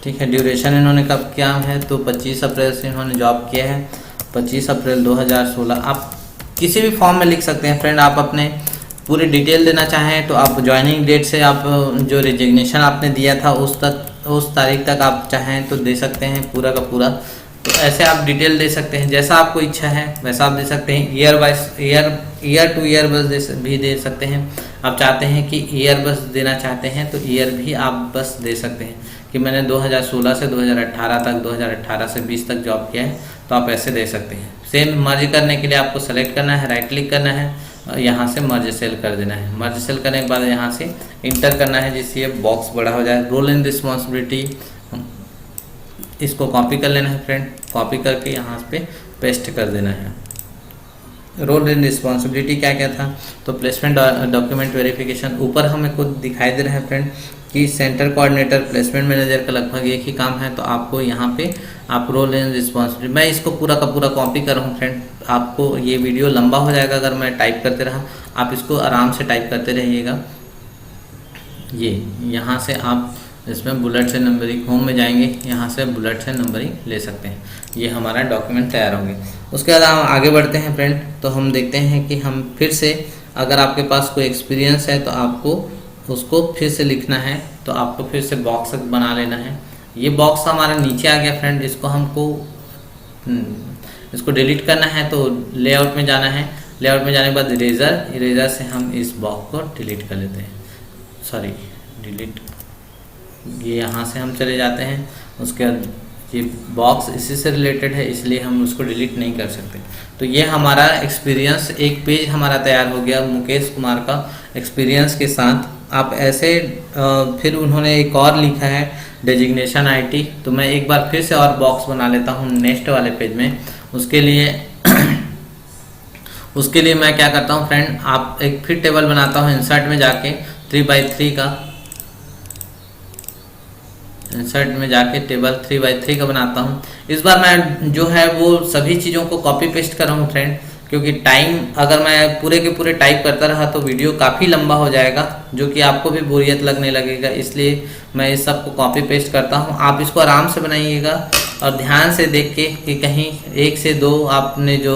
S2: ठीक है। ड्यूरेशन इन्होंने कब किया है, तो 25 अप्रैल से इन्होंने जॉब किया है, 25 अप्रैल 2016। आप किसी भी फॉर्म में लिख सकते हैं फ्रेंड। आप अपने पूरी डिटेल देना चाहें तो आप ज्वाइनिंग डेट से, आप जो रिजिग्नेशन आपने दिया था उस तारीख तक आप चाहें तो दे सकते हैं पूरा का पूरा। तो ऐसे आप डिटेल दे सकते हैं, जैसा आपको इच्छा है वैसा आप दे सकते हैं। ईयर टू ईयर बस भी दे सकते हैं। आप चाहते हैं कि ईयर बस देना चाहते हैं तो ईयर भी आप बस दे सकते हैं कि मैंने 2016 से 2018 तक, 2018 से 20 तक जॉब किया है, तो आप ऐसे दे सकते हैं। सेल मर्ज करने के लिए आपको सेलेक्ट करना है, राइट क्लिक करना है, यहाँ से मर्ज सेल कर देना है। मर्ज सेल करने के बाद यहाँ से इंटर करना है, जिससे ये बॉक्स बड़ा हो जाए। रोल एंड रिस्पॉन्सिबिलिटी इसको कॉपी कर लेना है फ्रेंड, कॉपी करके यहाँ पे पेस्ट कर देना है। रोल एंड रिस्पॉन्सिबिलिटी क्या क्या था, तो प्लेसमेंट डॉक्यूमेंट वेरिफिकेशन। ऊपर हमें खुद दिखाई दे रहा है फ्रेंड कि सेंटर कोऑर्डिनेटर प्लेसमेंट मैनेजर का लगभग एक ही काम है, तो आपको यहाँ पे आप रोल एंड रिस्पॉन्सिबिलिटी, मैं इसको पूरा का पूरा कॉपी कर रहा हूँ फ्रेंड। आपको ये वीडियो लंबा हो जाएगा अगर मैं टाइप करते रहा, आप इसको आराम से टाइप करते रहिएगा। ये यहाँ से आप इसमें बुलेट से नंबरिंग होम में जाएंगे, यहाँ से बुलेट से नंबरिंग ले सकते हैं। ये हमारा डॉक्यूमेंट तैयार होंगे। उसके बाद हम आगे बढ़ते हैं फ्रेंड, तो हम देखते हैं कि हम फिर से, अगर आपके पास कोई एक्सपीरियंस है तो आपको उसको फिर से लिखना है, तो आपको फिर से बॉक्स बना लेना है। ये बॉक्स हमारा नीचे आ गया फ्रेंड, इसको हमको इसको डिलीट करना है, तो लेआउट में जाना है। लेआउट में जाने के बाद इरेजर से हम इस बॉक्स को डिलीट कर लेते हैं, सॉरी डिलीट, ये यहाँ से हम चले जाते हैं। उसके बाद ये बॉक्स इसी से रिलेटेड है, इसलिए हम उसको डिलीट नहीं कर सकते। तो ये हमारा एक्सपीरियंस, एक पेज हमारा तैयार हो गया मुकेश कुमार का एक्सपीरियंस के साथ। आप ऐसे फिर उन्होंने एक और लिखा है डेजिग्नेशन आईटी, तो मैं एक बार फिर से और बॉक्स बना लेता हूँ नेक्स्ट वाले पेज में। उसके लिए मैं क्या करता हूँ फ्रेंड, आप एक फिर टेबल बनाता हूँ इंसर्ट में जाके 3x3 का, इंसर्ट में जाके टेबल 3x3 का बनाता हूँ। इस बार मैं जो है वो सभी चीज़ों को कॉपी पेस्ट कर रहा हूँ फ्रेंड, क्योंकि टाइम अगर मैं पूरे के पूरे टाइप करता रहा तो वीडियो काफ़ी लंबा हो जाएगा, जो कि आपको भी बोरियत लगने लगेगा। इसलिए मैं इस सब को कॉपी पेस्ट करता हूँ। आप इसको आराम से बनाइएगा और ध्यान से देख के कि कहीं 1 से 2 आपने जो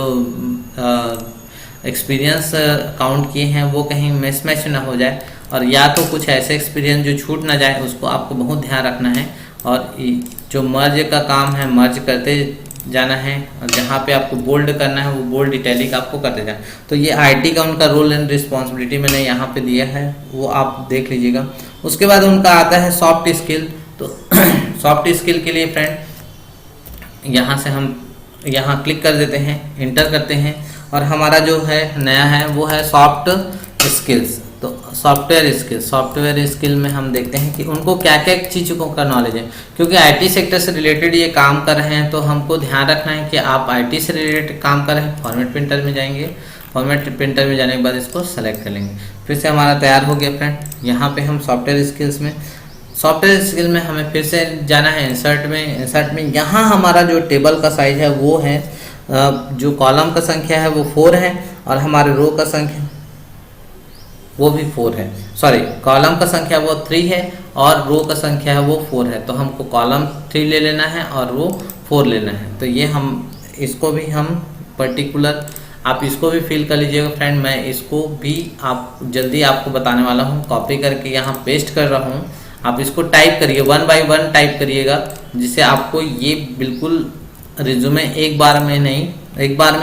S2: एक्सपीरियंस काउंट किए हैं वो कहीं मिसमैच ना हो जाए, और या तो कुछ ऐसे एक्सपीरियंस जो छूट ना जाए, उसको आपको बहुत ध्यान रखना है। और जो मर्ज का काम है मर्ज करते जाना है, और जहाँ पे आपको बोल्ड करना है वो बोल्ड इटैलिक आपको करते जाना। तो ये आईटी का उनका रोल एंड रिस्पॉन्सिबिलिटी मैंने यहाँ पे दिया है, वो आप देख लीजिएगा। उसके बाद उनका आता है सॉफ्ट स्किल। तो सॉफ्ट स्किल के लिए फ्रेंड यहाँ से हम यहाँ क्लिक कर देते हैं, इंटर करते हैं, और हमारा जो है नया है वो है सॉफ्ट स्किल्स। तो सॉफ्टवेयर स्किल में हम देखते हैं कि उनको क्या क्या चीज़ों का नॉलेज है, क्योंकि आईटी सेक्टर से रिलेटेड ये काम कर रहे हैं। तो हमको ध्यान रखना है कि आप आईटी से रिलेटेड काम कर रहे हैं। फॉर्मेट प्रिंटर में जाएंगे, फॉर्मेट प्रिंटर में जाने के बाद इसको सेलेक्ट कर लेंगे। फिर से हमारा तैयार हो गया फ्रेंड। यहाँ पे हम सॉफ्टवेयर स्किल में हमें फिर से जाना है इंसर्ट में यहाँ हमारा जो टेबल का साइज है वो है, जो कॉलम का संख्या है वो 4 है, और हमारे रो का संख्या वो भी 4 है। सॉरी, कॉलम का संख्या वो 3 है और रो का संख्या है वो 4 है। तो हमको कॉलम 3 ले लेना है और रो 4 लेना है। तो ये हम इसको भी हम पर्टिकुलर आप इसको भी फिल कर लीजिएगा फ्रेंड। मैं इसको भी आप जल्दी आपको बताने वाला हूँ, कॉपी करके यहाँ पेस्ट कर रहा हूँ। आप इसको टाइप करिए, 1 बाय 1 टाइप करिएगा, जिससे आपको ये बिल्कुल रिज्यूमे एक बार में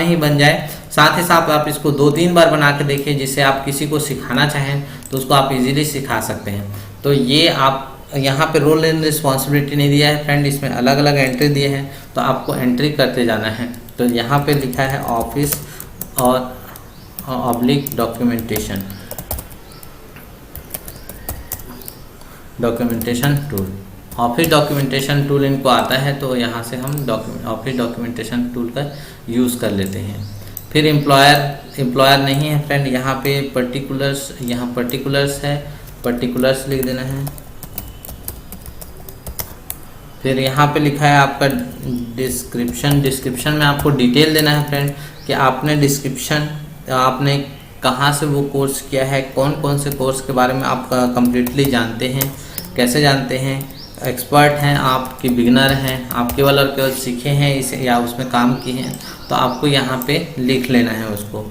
S2: ही बन जाए। साथ ही साथ आप इसको 2-3 बार बना के देखिए, जिससे आप किसी को सिखाना चाहें तो उसको आप इजीली सिखा सकते हैं। तो ये आप यहाँ पे रोल एंड रिस्पॉन्सिबिलिटी नहीं दिया है फ्रेंड, इसमें अलग अलग एंट्री दिए हैं, तो आपको एंट्री करते जाना है। तो यहाँ पे लिखा है ऑफिस और oblique documentation tool. Office documentation tool इनको आता है, तो यहाँ से हम ऑफिस डॉक्यूमेंटेशन टूल का यूज़ कर लेते हैं। फिर एम्प्लॉयर नहीं है फ्रेंड, यहाँ पे पर्टिकुलर्स है, पर्टिकुलर्स लिख देना है। फिर यहाँ पे लिखा है आपका डिस्क्रिप्शन में आपको डिटेल देना है फ्रेंड, कि आपने कहाँ से वो कोर्स किया है, कौन कौन से कोर्स के बारे में आप कम्प्लीटली जानते हैं, कैसे जानते हैं, एक्सपर्ट हैं आप कि बिगिनर हैं, आप केवल और केवल सीखे हैं इसे या उसमें काम किए हैं। तो आपको यहाँ पे लिख लेना है उसको।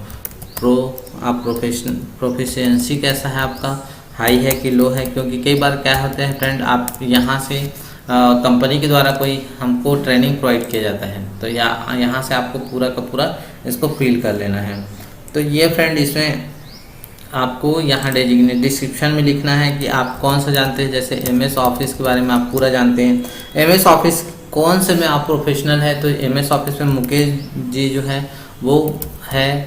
S2: प्रोफिशिएंसी कैसा है आपका, हाई है कि लो है, क्योंकि कई बार क्या होता है फ्रेंड, आप यहाँ से कंपनी के द्वारा कोई हमको ट्रेनिंग प्रोवाइड किया जाता है, तो यहाँ से आपको पूरा का पूरा इसको फिल कर लेना है। तो ये फ्रेंड इसमें आपको यहाँ डेजिग्नेट डिस्क्रिप्शन में लिखना है कि आप कौन सा जानते हैं। जैसे MS ऑफिस के बारे में आप पूरा जानते हैं, MS ऑफिस कौन से में आप प्रोफेशनल है, तो MS ऑफिस में मुकेश जी जो है वो है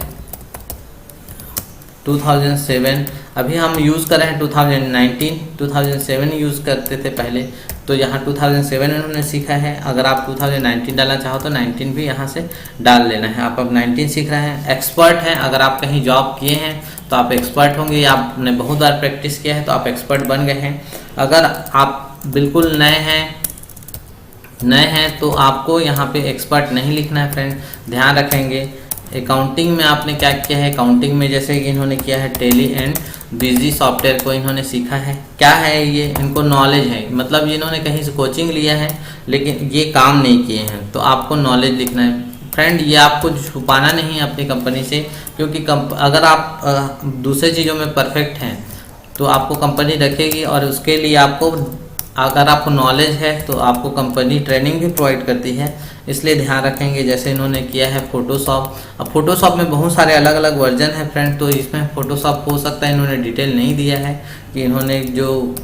S2: 2007, अभी हम यूज़ कर रहे हैं 2007 यूज़ करते थे पहले, तो यहाँ 2007 उन्होंने सीखा है। अगर आप 2019 डालना चाहो तो 19 भी यहाँ से डाल लेना है। आप अब 19 सीख रहे हैं। एक्सपर्ट हैं, अगर आप कहीं जॉब किए हैं तो आप एक्सपर्ट होंगे, या आपने बहुत बार प्रैक्टिस किया है तो आप एक्सपर्ट बन गए हैं। अगर आप बिल्कुल नए हैं तो आपको यहाँ पे एक्सपर्ट नहीं लिखना है फ्रेंड, ध्यान रखेंगे। अकाउंटिंग में आपने क्या किया है, अकाउंटिंग में जैसे कि इन्होंने किया है टैली एंड बिजी सॉफ्टवेयर को इन्होंने सीखा है। क्या है ये, इनको नॉलेज है, मतलब इन्होंने कहीं से कोचिंग लिया है लेकिन ये काम नहीं किए हैं, तो आपको नॉलेज लिखना है फ्रेंड। ये आपको छुपाना नहीं है अपनी कंपनी से, क्योंकि अगर आप दूसरे चीज़ों में परफेक्ट हैं तो आपको कंपनी रखेगी, और उसके लिए आपको अगर आपको नॉलेज है तो आपको कंपनी ट्रेनिंग भी प्रोवाइड करती है, इसलिए ध्यान रखेंगे। जैसे इन्होंने किया है फोटोशॉप, अब फोटोशॉप में बहुत सारे अलग अलग वर्जन है फ्रेंड, तो इसमें फोटोशॉप हो सकता है इन्होंने डिटेल नहीं दिया है कि इन्होंने जो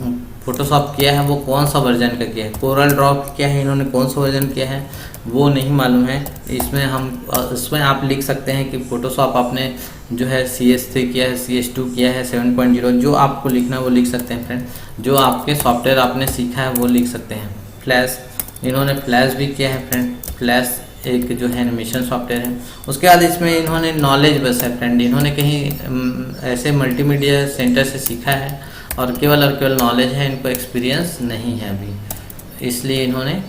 S2: फोटोशॉप किया है वो कौन सा वर्जन का किया है। कोरल ड्रॉ किया है इन्होंने, कौन सा वर्जन किया है वो नहीं मालूम है। इसमें आप लिख सकते हैं कि फोटोशॉप आपने जो है CS3 किया है, CS2 किया है, 7.0, जो आपको लिखना है वो लिख सकते हैं फ्रेंड। जो आपके सॉफ्टवेयर आपने सीखा है वो लिख सकते हैं। फ्लैश, इन्होंने फ्लैश भी किया है फ्रेंड, फ्लैश एक जो है एनिमेशन सॉफ्टवेयर है। उसके बाद इसमें इन्होंने नॉलेज बस है फ्रेंड, इन्होंने कहीं ऐसे मल्टीमीडिया सेंटर से सीखा है और केवल नॉलेज है, इनको एक्सपीरियंस नहीं है अभी। इसलिए इन्होंने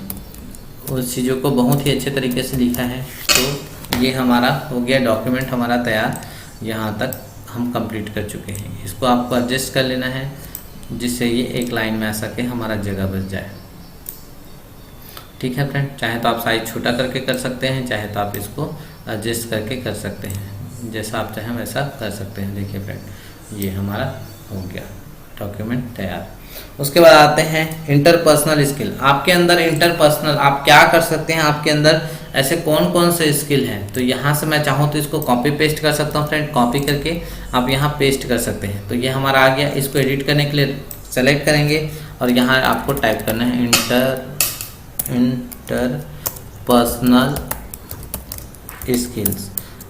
S2: उस चीज़ों को बहुत ही अच्छे तरीके से लिखा है। तो ये हमारा हो गया, डॉक्यूमेंट हमारा तैयार, यहाँ तक हम कंप्लीट कर चुके हैं। इसको आपको एडजस्ट कर लेना है जिससे ये एक लाइन में आ सके, हमारा जगह बच जाए। ठीक है फ्रेंड, चाहे तो आप साइज छोटा करके कर सकते हैं, चाहे तो आप इसको एडजस्ट करके कर सकते हैं, जैसा आप चाहें वैसा कर सकते हैं। देखिए फ्रेंड, ये हमारा हो गया डॉक्यूमेंट तैयार। उसके बाद आते हैं इंटरपर्सनल स्किल। आपके अंदर इंटरपर्सनल आप क्या कर सकते हैं, आपके अंदर ऐसे कौन कौन से स्किल हैं। तो यहाँ से मैं चाहूँ तो इसको कॉपी पेस्ट कर सकता हूँ फ्रेंड, कॉपी करके आप यहाँ पेस्ट कर सकते हैं। तो ये हमारा आ गया। इसको एडिट करने के लिए सेलेक्ट करेंगे और यहाँ आपको टाइप करना है interpersonal skills,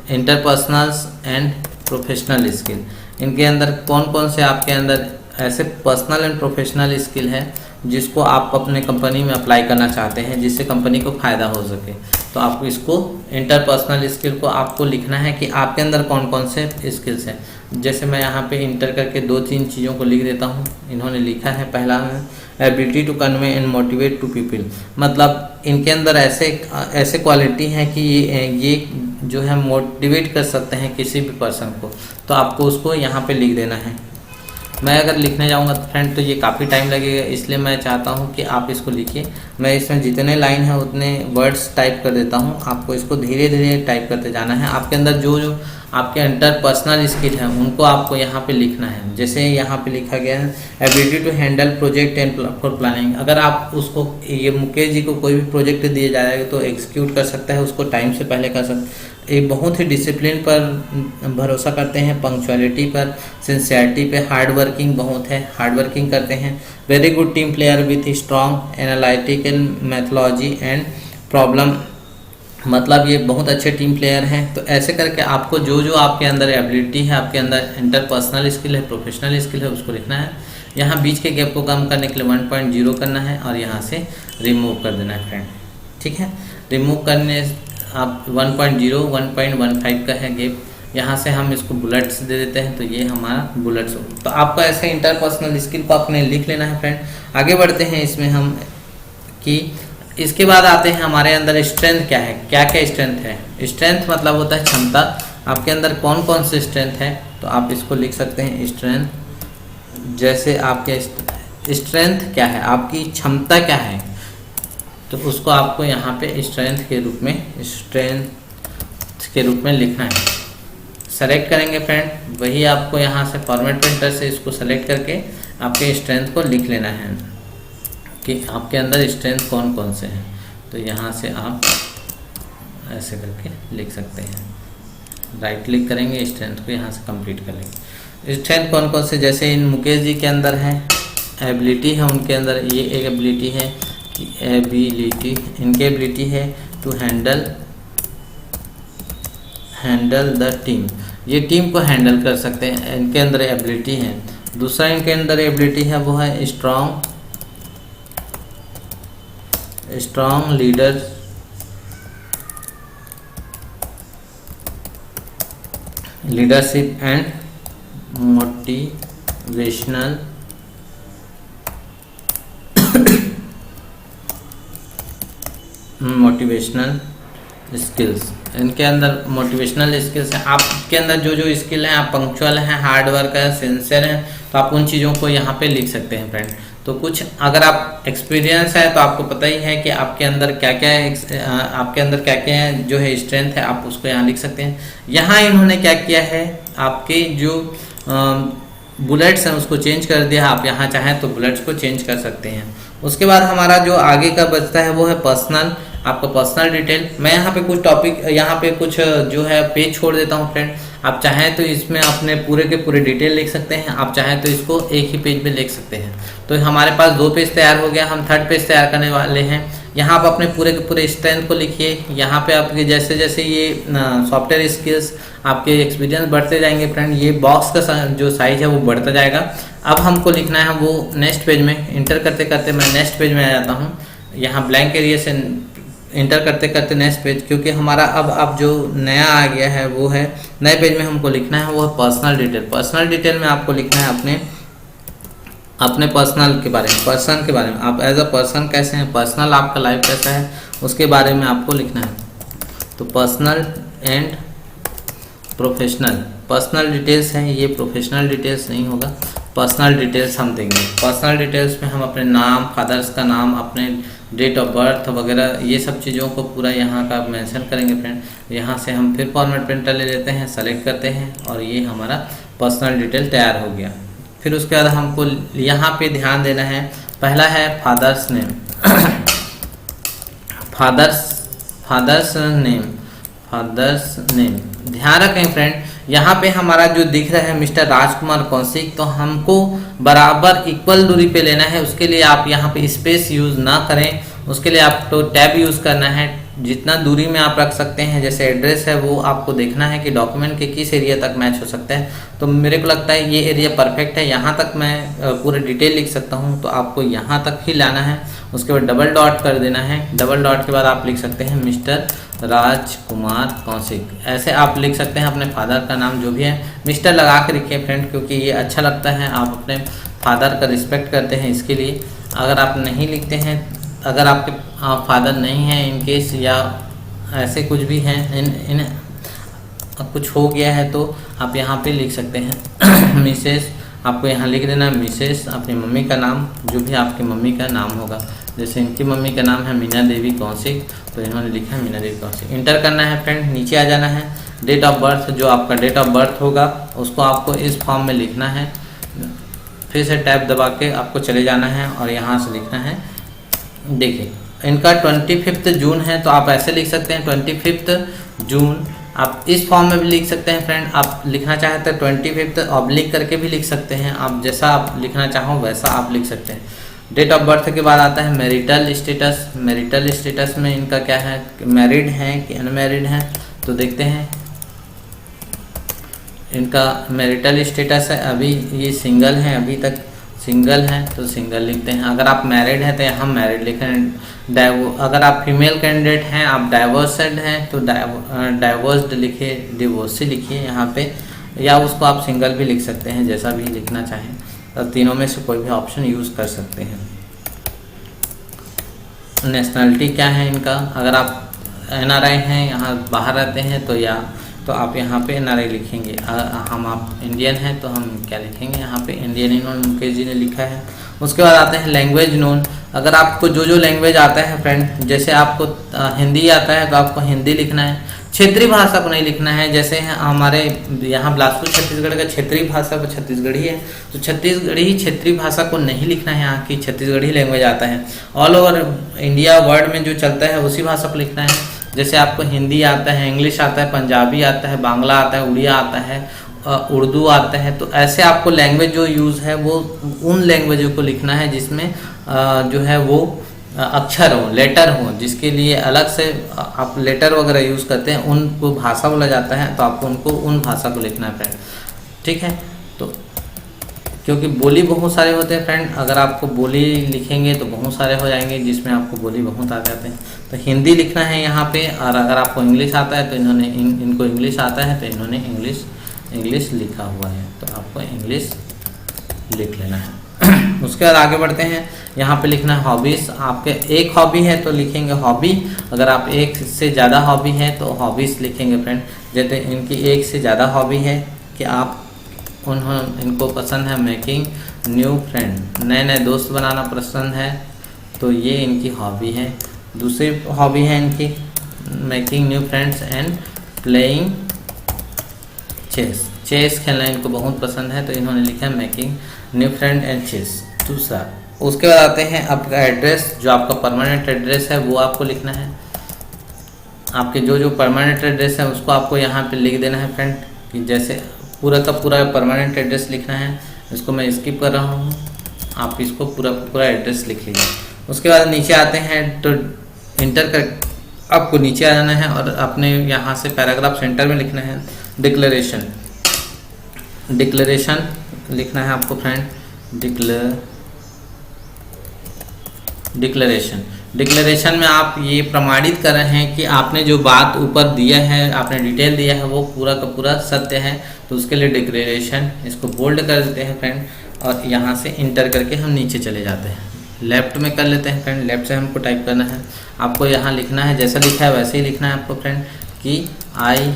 S2: interpersonals and professional skill. इनके अंदर कौन कौन से आपके अंदर ऐसे पर्सनल एंड प्रोफेशनल स्किल है जिसको आप अपने कंपनी में अप्लाई करना चाहते हैं, जिससे कंपनी को फ़ायदा हो सके। तो आपको इसको इंटरपर्सनल स्किल को आपको लिखना है कि आपके अंदर कौन कौन से स्किल्स हैं। जैसे मैं यहाँ पे इंटर करके 2-3 चीज़ों को लिख देता हूँ। इन्होंने लिखा है, पहला है ability to convey and motivate to people. मतलब इनके अंदर ऐसे क्वालिटी हैं कि ये जो है मोटिवेट कर सकते हैं किसी भी पर्सन को। तो आपको उसको यहाँ पे लिख देना है। मैं अगर लिखने जाऊँगा तो फ्रेंड तो ये काफ़ी टाइम लगेगा, इसलिए मैं चाहता हूँ कि आप इसको लिखिए। मैं इसमें जितने लाइन है उतने वर्ड्स टाइप कर देता हूँ, आपको इसको धीरे धीरे टाइप करते जाना है। आपके अंदर जो जो आपके इंटरपर्सनल स्किल है उनको आपको यहाँ पे लिखना है। जैसे यहाँ पे लिखा गया है ability to handle project and for planning. अगर आप उसको, ये मुकेश जी को कोई भी प्रोजेक्ट दिया जाएगा तो एग्जीक्यूट कर सकता है, उसको टाइम से पहले कर सकता है। एक बहुत ही डिसिप्लिन पर भरोसा करते हैं, पंक्चुअलिटी पर, सिंसियरिटी पे, हार्ड वर्किंग बहुत है, हार्ड वर्किंग करते हैं। Very good team player with strong analytical methodology and problem, मतलब ये बहुत अच्छे टीम प्लेयर हैं। तो ऐसे करके आपको जो जो आपके अंदर एबिलिटी है, आपके अंदर इंटरपर्सनल स्किल है, प्रोफेशनल स्किल है, उसको लिखना है। यहाँ बीच के गैप को कम करने के लिए 1.0 करना है और यहाँ से रिमूव कर देना है फ्रेंड। ठीक है, रिमूव करने आप 1.0 1.15 का है गैप, यहाँ से हम इसको बुलेट्स दे देते हैं। तो ये हमारा बुलेट्स। तो आपको ऐसे इंटरपर्सनल स्किल को अपने लिख लेना है फ्रेंड। आगे बढ़ते हैं इसमें हम कि इसके बाद आते हैं हमारे अंदर स्ट्रेंथ क्या है, क्या क्या स्ट्रेंथ है। स्ट्रेंथ मतलब होता है क्षमता। आपके अंदर कौन कौन से स्ट्रेंथ है तो आप इसको लिख सकते हैं स्ट्रेंथ। जैसे आपके स्ट्रेंथ क्या है, आपकी क्षमता क्या है, तो उसको आपको यहाँ पे स्ट्रेंथ के रूप में लिखना है। सेलेक्ट करेंगे फ्रेंड, वही आपको यहाँ से फॉर्मेट प्रिंटर से इसको सेलेक्ट करके आपके स्ट्रेंथ को लिख लेना है कि आपके अंदर स्ट्रेंथ कौन कौन से हैं। तो यहाँ से आप ऐसे करके लिख सकते हैं। राइट क्लिक करेंगे, स्ट्रेंथ को यहाँ से कंप्लीट कर लेंगे। स्ट्रेंथ कौन कौन से, जैसे इन मुकेश जी के अंदर है एबिलिटी है, उनके अंदर ये एक एबिलिटी है कि इनकी एबिलिटी है टू हैंडल द टीम। ये टीम को हैंडल कर सकते हैं, इनके अंदर एबिलिटी है। दूसरा इनके अंदर एबिलिटी है वो है strong leadership and motivational skills. इनके अंदर मोटिवेशनल स्किल्स हैं। आपके अंदर जो जो स्किल हैं, आप पंक्चुअल हैं, हार्ड वर्क है, सिंसियर हैं, तो आप उन चीज़ों को यहाँ पे लिख सकते हैं फ्रेंड। तो कुछ अगर आप एक्सपीरियंस है तो आपको पता ही है कि आपके अंदर क्या क्या है, आपके अंदर क्या क्या है जो है स्ट्रेंथ है, आप उसको यहाँ लिख सकते हैं। यहाँ इन्होंने क्या किया है, आपके जो बुलेट्स हैं उसको चेंज कर दिया। आप यहाँ चाहें तो बुलेट्स को चेंज कर सकते हैं। उसके बाद हमारा जो आगे का बचता है वो है पर्सनल, आपका पर्सनल डिटेल। मैं यहाँ पे कुछ टॉपिक, यहाँ पे कुछ जो है पेज छोड़ देता हूँ फ्रेंड। आप चाहें तो इसमें अपने पूरे के पूरे डिटेल लिख सकते हैं, आप चाहें तो इसको एक ही पेज में लिख सकते हैं। तो हमारे पास 2 पेज तैयार हो गया, हम 3rd पेज तैयार करने वाले हैं। यहाँ आप अपने पूरे के पूरे स्ट्रेंथ को लिखिए। यहाँ पे आपके जैसे जैसे ये सॉफ्टवेयर स्किल्स, आपके एक्सपीरियंस बढ़ते जाएंगे फ्रेंड, ये बॉक्स का जो साइज है वो बढ़ता जाएगा। अब हमको लिखना है वो नेक्स्ट पेज में। इंटर करते करते मैं नेक्स्ट पेज में आ जाता हूँ। यहाँ ब्लैंक एरिया से इंटर करते करते नेक्स्ट पेज, क्योंकि हमारा अब जो नया आ गया है वो है नए पेज में हमको लिखना है वो है पर्सनल डिटेल। पर्सनल डिटेल में आपको लिखना है अपने अपने पर्सनल के बारे में, पर्सन के बारे में, आप एज अ पर्सन कैसे हैं, पर्सनल आपका लाइफ कैसा है, उसके बारे में आपको लिखना है। तो personal and professional, personal details हैं ये, प्रोफेशनल डिटेल्स नहीं होगा, पर्सनल डिटेल्स हम देंगे। पर्सनल डिटेल्स में हम अपने नाम, फादर्स का नाम, अपने डेट ऑफ बर्थ वगैरह ये सब चीज़ों को पूरा यहाँ का मेंशन करेंगे फ्रेंड। यहाँ से हम फिर फॉर्मेट प्रिंटर ले लेते हैं, सेलेक्ट करते हैं और ये हमारा पर्सनल डिटेल तैयार हो गया। फिर उसके बाद हमको यहाँ पे ध्यान देना है, पहला है फादर्स नेम, फादर्स नेम। ध्यान रखें फ्रेंड, यहाँ पे हमारा जो दिख रहा है मिस्टर राजकुमार कौशिक, तो हमको बराबर इक्वल दूरी पे लेना है। उसके लिए आप यहाँ पे स्पेस यूज़ ना करें, उसके लिए आपको टैब यूज़ करना है। जितना दूरी में आप रख सकते हैं, जैसे एड्रेस है वो आपको देखना है कि डॉक्यूमेंट के किस एरिया तक मैच हो सकता है। तो मेरे को लगता है ये एरिया परफेक्ट है, यहाँ तक मैं पूरे डिटेल लिख सकता हूँ, तो आपको यहाँ तक ही लाना है। उसके बाद डबल डॉट कर देना है, डबल डॉट के बाद आप लिख सकते हैं मिस्टर राजकुमार कौशिक, ऐसे आप लिख सकते हैं अपने फादर का नाम जो भी है, मिस्टर लगा के लिखिए फ्रेंड, क्योंकि ये अच्छा लगता है, आप अपने फादर का रिस्पेक्ट करते हैं इसके लिए। अगर आप नहीं लिखते हैं, अगर आपके फादर नहीं हैं इन केस, या ऐसे कुछ भी हैं इन कुछ हो गया है, तो आप यहाँ पे लिख सकते हैं मिसेस, आपको यहाँ लिख देना मिसेस, अपनी मम्मी का नाम, जो भी आपकी मम्मी का नाम होगा। जैसे इनकी मम्मी का नाम है मीना देवी कौशिक, तो इन्होंने लिखा है मीना देवी कौशिक। इंटर करना है फ्रेंड, नीचे आ जाना है। डेट ऑफ बर्थ, जो आपका डेट ऑफ बर्थ होगा उसको आपको इस फॉर्म में लिखना है। फिर से टैब दबा के आपको चले जाना है और यहाँ से लिखना है, देखिए इनका 25 जून है, तो आप ऐसे लिख सकते हैं 25 जून। आप इस फॉर्म में भी लिख सकते हैं फ्रेंड, आप लिखना चाहें तो 25 ऑब्लिक करके भी लिख सकते हैं, आप जैसा आप लिखना चाहो वैसा आप लिख सकते हैं। डेट ऑफ बर्थ के बाद आता है मैरिटल स्टेटस। मैरिटल स्टेटस में इनका क्या है, मैरिड हैं कि अनमैरिड हैं, तो देखते हैं। इनका मैरिटल स्टेटस है, अभी ये सिंगल हैं, अभी तक सिंगल हैं, तो सिंगल लिखते हैं। अगर आप मैरिड हैं तो यहाँ मैरिड लिखें। अगर आप फीमेल कैंडिडेट हैं, आप डाइवोर्सड हैं, तो डाइवोर्स्ड लिखिए, डिवोर्सी लिखिए यहाँ पे, या उसको आप सिंगल भी लिख सकते हैं, जैसा भी लिखना चाहें। तो तीनों में से कोई भी ऑप्शन यूज़ कर सकते हैं। नेशनलिटी क्या है इनका, अगर आप NRI हैं, यहाँ बाहर रहते हैं, तो आप यहाँ पे NRI लिखेंगे। हम आप इंडियन हैं तो हम क्या लिखेंगे यहाँ पे, इंडियन इन्होंने मुकेश जी ने लिखा है। उसके बाद आते हैं लैंग्वेज नोन। अगर आपको जो लैंग्वेज आता है फ्रेंड, जैसे आपको हिंदी आता है तो आपको हिंदी लिखना है, क्षेत्रीय भाषा को नहीं लिखना है। जैसे हमारे यहाँ बिलासपुर छत्तीसगढ़ का क्षेत्रीय भाषा को छत्तीसगढ़ी है, तो छत्तीसगढ़ी क्षेत्रीय भाषा को नहीं लिखना है, यहाँ की छत्तीसगढ़ी लैंग्वेज आता है। ऑल ओवर इंडिया वर्ल्ड में जो चलता है उसी भाषा को लिखना है। जैसे आपको हिंदी आता है, इंग्लिश आता है, पंजाबी आता है, बांग्ला आता है, उड़िया आता है, उर्दू आता है, तो ऐसे आपको लैंग्वेज जो यूज़ है वो उन लैंग्वेजों को लिखना है जिसमें जो है वो अक्षर हो, लेटर हो, जिसके लिए अलग से आप लेटर वगैरह यूज़ करते हैं, उनको भाषा बोला जाता है, तो आपको उनको उन भाषा को लिखना है फ्रेंड, ठीक है। तो क्योंकि बोली बहुत सारे होते हैं फ्रेंड, अगर आपको बोली लिखेंगे तो बहुत सारे हो जाएंगे, जिसमें आपको बोली बहुत आ जाते हैं। तो हिंदी लिखना है यहाँ पे, और अगर आपको इंग्लिश आता है तो इन्होंने इनको इंग्लिश आता है तो इन्होंने इंग्लिश लिखा हुआ है, तो आपको इंग्लिश लिख लेना है। उसके बाद आगे बढ़ते हैं, यहाँ पे लिखना है हॉबीज़। आपके एक हॉबी है तो लिखेंगे हॉबी, अगर आप एक से ज़्यादा हॉबी है तो हॉबीज़ लिखेंगे फ्रेंड। जैसे इनकी एक से ज़्यादा हॉबी है कि आप इनको पसंद है मेकिंग न्यू फ्रेंड, नए नए दोस्त बनाना पसंद है, तो ये इनकी हॉबी है। दूसरी हॉबी है इनकी making new friends and playing chess खेलना इनको बहुत पसंद है, तो इन्होंने लिखा है making new friend and chess. दूसरा, उसके बाद आते हैं आपका एड्रेस, जो आपका परमानेंट एड्रेस है वो आपको लिखना है। आपके जो परमानेंट एड्रेस है उसको आपको यहाँ पे लिख देना है फ्रेंड, कि जैसे पूरा का पूरा परमानेंट एड्रेस लिखना है। इसको मैं स्किप कर रहा हूँ, आप इसको पूरा एड्रेस लिख लीजिए। उसके बाद नीचे आते हैं तो इंटर कर आपको नीचे आ जाना है और अपने यहाँ से पैराग्राफ सेंटर में लिखना है डिक्लेरेशन लिखना है आपको फ्रेंड, डिक्लेरेशन डिक्लेरेशन में आप ये प्रमाणित कर रहे हैं कि आपने जो बात ऊपर दिया है, आपने डिटेल दिया है, वो पूरा का पूरा सत्य है। तो उसके लिए डिक्लेरेशन इसको बोल्ड कर देते हैं फ्रेंड, और यहाँ से इंटर करके हम नीचे चले जाते हैं। लेफ्ट में कर लेते हैं फ्रेंड, लेफ्ट से हमको टाइप करना है। आपको यहाँ लिखना है जैसा लिखा है वैसे ही लिखना है आपको फ्रेंड, कि आई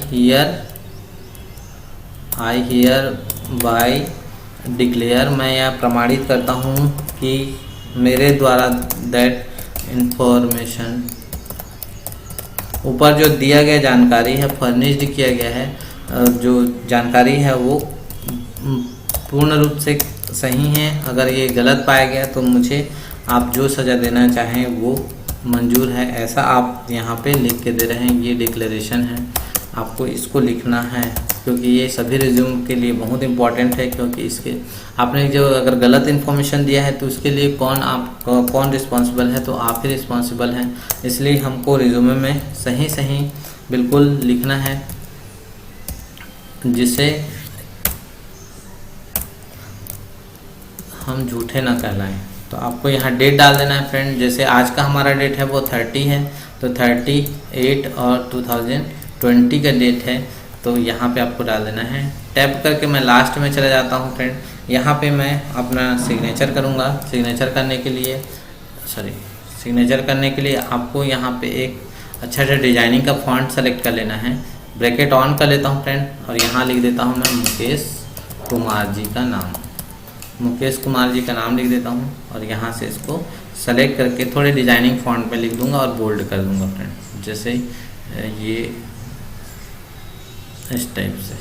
S2: हियर बाय डिक्लेयर, मैं यह प्रमाणित करता हूँ कि मेरे द्वारा दैट इंफॉर्मेशन, ऊपर जो दिया गया जानकारी है, फर्निश्ड किया गया है, जो जानकारी है वो पूर्ण रूप से सही है। अगर ये गलत पाया गया तो मुझे आप जो सज़ा देना चाहें वो मंजूर है, ऐसा आप यहाँ पे लिख के दे रहे हैं। ये डिक्लेरेशन है, आपको इसको लिखना है, क्योंकि ये सभी रिज्यूम के लिए बहुत इंपॉर्टेंट है। क्योंकि इसके आपने जो अगर गलत इन्फॉर्मेशन दिया है तो उसके लिए कौन रिस्पॉन्सिबल है, तो आप ही रिस्पॉन्सिबल हैं। इसलिए हमको रिज्यूमे में सही बिल्कुल लिखना है, जिससे हम झूठे ना कहलाएं। तो आपको यहाँ डेट डाल देना है फ्रेंड। जैसे आज का हमारा डेट है वो 30 है, तो 38 और 2020 का डेट है, तो यहाँ पे आपको डाल देना है। टैप करके मैं लास्ट में चला जाता हूँ फ्रेंड। यहाँ पे मैं अपना सिग्नेचर करूँगा। सिग्नेचर करने के लिए आपको यहाँ पे एक अच्छा सा डिजाइनिंग का फॉन्ट सेलेक्ट कर लेना है। ब्रैकेट ऑन कर लेता हूँ फ्रेंड, और यहाँ लिख देता हूँ मैं मुकेश कुमार जी का नाम लिख देता हूँ, और यहाँ से इसको सेलेक्ट करके थोड़े डिजाइनिंग फॉन्ट में लिख दूंगा और बोल्ड कर दूंगा फ्रेंड। जैसे ये इस टाइप से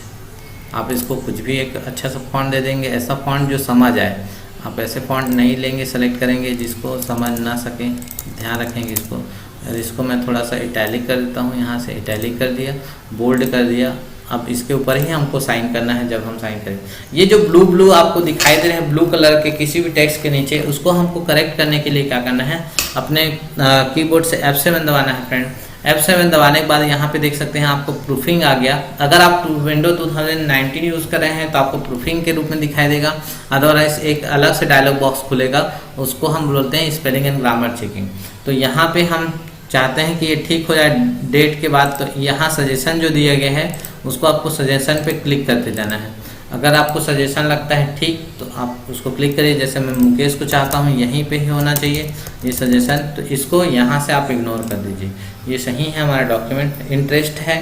S2: आप इसको कुछ भी एक अच्छा सा फॉन्ट दे देंगे, ऐसा फॉन्ट जो समझ आए। आप ऐसे फॉन्ट नहीं लेंगे, सेलेक्ट करेंगे जिसको समझ ना सके, ध्यान रखेंगे इसको। और इसको मैं थोड़ा सा इटैलिक कर देता हूँ, यहाँ से इटैलिक कर दिया, बोल्ड कर दिया। अब इसके ऊपर ही हमको साइन करना है। जब हम साइन करें, ये जो ब्लू आपको दिखाई दे रहे हैं ब्लू कलर के किसी भी टेक्स्ट के नीचे, उसको हमको करेक्ट करने के लिए क्या करना है, अपने कीबोर्ड से F7 दबाना है फ्रेंड। F7 दबाने के बाद यहाँ पे देख सकते हैं आपको प्रूफिंग आ गया। अगर आप विंडो 2019 यूज़ कर रहे हैं तो आपको प्रूफिंग के रूप में दिखाई देगा। अदरवाइज एक अलग से डायलॉग बॉक्स खुलेगा, उसको हम बोलते हैं स्पेलिंग एंड ग्रामर चेकिंग। तो यहाँ पे हम चाहते हैं कि ये ठीक हो जाए डेट के बाद, तो यहाँ सजेशन जो दिया गया है उसको आपको सजेशन पे क्लिक करते जाना है। अगर आपको सजेशन लगता है ठीक, तो आप उसको क्लिक करिए। जैसे मैं मुकेश को चाहता हूँ यहीं पे ही होना चाहिए ये सजेशन, तो इसको यहाँ से आप इग्नोर कर दीजिए। ये सही है हमारा डॉक्यूमेंट। इंटरेस्ट है,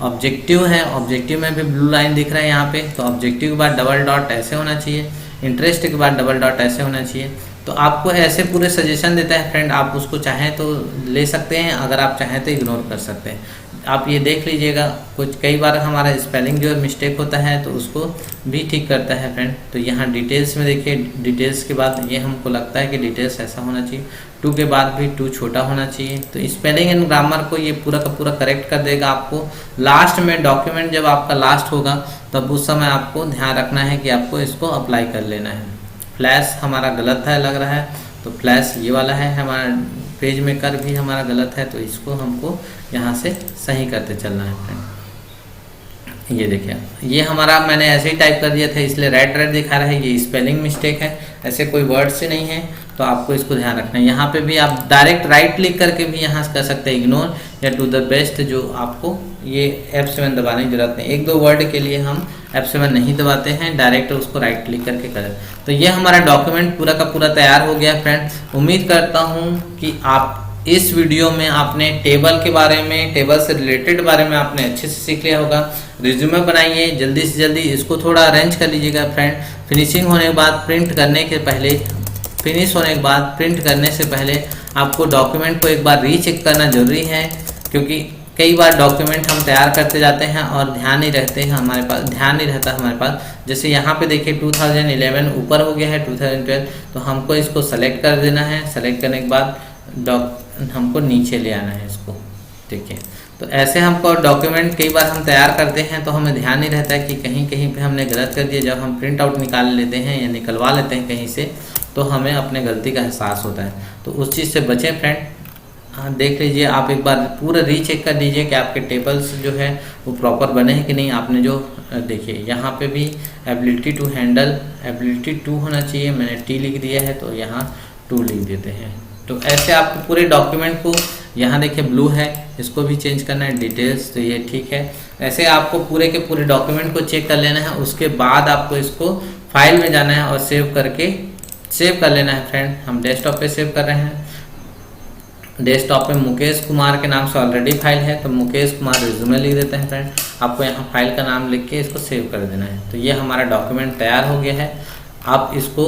S2: ऑब्जेक्टिव है, ऑब्जेक्टिव में भी ब्लू लाइन दिख रहा है यहाँ पे, तो ऑब्जेक्टिव के बाद डबल डॉट ऐसे होना चाहिए, इंटरेस्ट के बाद डबल डॉट ऐसे होना चाहिए। तो आपको ऐसे पूरे सजेशन देता है फ्रेंड। आप उसको चाहें तो ले सकते हैं, अगर आप चाहें तो इग्नोर कर सकते हैं। आप ये देख लीजिएगा, कई बार हमारा स्पेलिंग जो है मिस्टेक होता है, तो उसको भी ठीक करता है फ्रेंड। तो यहाँ डिटेल्स में देखिए, डिटेल्स के बाद ये हमको लगता है कि डिटेल्स ऐसा होना चाहिए, 2 के बाद भी 2 छोटा होना चाहिए। तो स्पेलिंग एंड ग्रामर को ये पूरा का पूरा करेक्ट कर देगा आपको। लास्ट में डॉक्यूमेंट जब आपका लास्ट होगा, तब उस समय आपको ध्यान रखना है कि आपको इसको अप्लाई कर लेना है। फ्लैश हमारा गलत है लग रहा है, तो फ्लैश ये वाला है। हमारा पेज मेकर भी हमारा गलत है, तो इसको हमको यहाँ से सही करते चलना है फ्रेंड। ये देखिए, ये हमारा मैंने ऐसे ही टाइप कर दिया था, इसलिए रेड दिखा रहा है, ये स्पेलिंग मिस्टेक है, ऐसे कोई वर्ड से नहीं है। तो आपको इसको ध्यान रखना है। यहाँ पे भी आप डायरेक्ट राइट क्लिक करके भी यहाँ कर सकते हैं इग्नोर या टू द बेस्ट, जो आपको ये F7 दबाने की जरूरत नहीं। 1-2 वर्ड के लिए हम F7 नहीं दबाते हैं, डायरेक्ट उसको राइट क्लिक करके करें। तो ये हमारा डॉक्यूमेंट पूरा का पूरा तैयार हो गया फ्रेंड। उम्मीद करता हूँ कि आप इस वीडियो में आपने टेबल के बारे में, टेबल से रिलेटेड बारे में आपने अच्छे से सीख लिया होगा। रिज्यूमे बनाइए जल्दी से जल्दी, इसको थोड़ा अरेंज कर लीजिएगा फ्रेंड। फिनिशिंग होने के बाद प्रिंट करने के पहले, फिनिश होने के बाद प्रिंट करने से पहले आपको डॉक्यूमेंट को एक बार रीचेक करना जरूरी है, क्योंकि कई बार डॉक्यूमेंट हम तैयार करते जाते हैं और ध्यान नहीं रहता हमारे पास। जैसे यहाँ पे देखिए 2011 ऊपर हो गया है 2012, तो हमको इसको सेलेक्ट कर देना है। सेलेक्ट करने के बाद हमको नीचे ले आना है इसको, ठीक है। तो ऐसे हमको डॉक्यूमेंट कई बार हम तैयार करते हैं तो हमें ध्यान नहीं रहता है कि कहीं कहीं पे हमने गलत कर दिया। जब हम प्रिंट आउट निकाल लेते हैं या निकलवा लेते हैं कहीं से, तो हमें अपने गलती का एहसास होता है। तो उस चीज़ से बचें फ्रेंड। हाँ, देख लीजिए, आप एक बार पूरा रीचेक कर लीजिए कि आपके टेबल्स जो है वो प्रॉपर बने हैं कि नहीं। आपने जो देखिए यहाँ पे भी एबिलिटी टू हैंडल, एबिलिटी 2 होना चाहिए, मैंने T लिख दिया है तो यहाँ 2 लिख देते हैं। तो ऐसे आपको पूरे डॉक्यूमेंट को, यहाँ देखिए ब्लू है, इसको भी चेंज करना है, डिटेल्स, तो ये ठीक है। ऐसे आपको पूरे के पूरे डॉक्यूमेंट को चेक कर लेना है। उसके बाद आपको इसको फाइल में जाना है और सेव कर लेना है फ्रेंड। हम डेस्कटॉप पे सेव कर रहे हैं। डेस्कटॉप पे मुकेश कुमार के नाम से ऑलरेडी फाइल है, तो मुकेश कुमार रिज्यूमे लिख देते हैं फ्रेंड। आपको यहाँ फाइल का नाम लिख के इसको सेव कर देना है। तो ये हमारा डॉक्यूमेंट तैयार हो गया है। आप इसको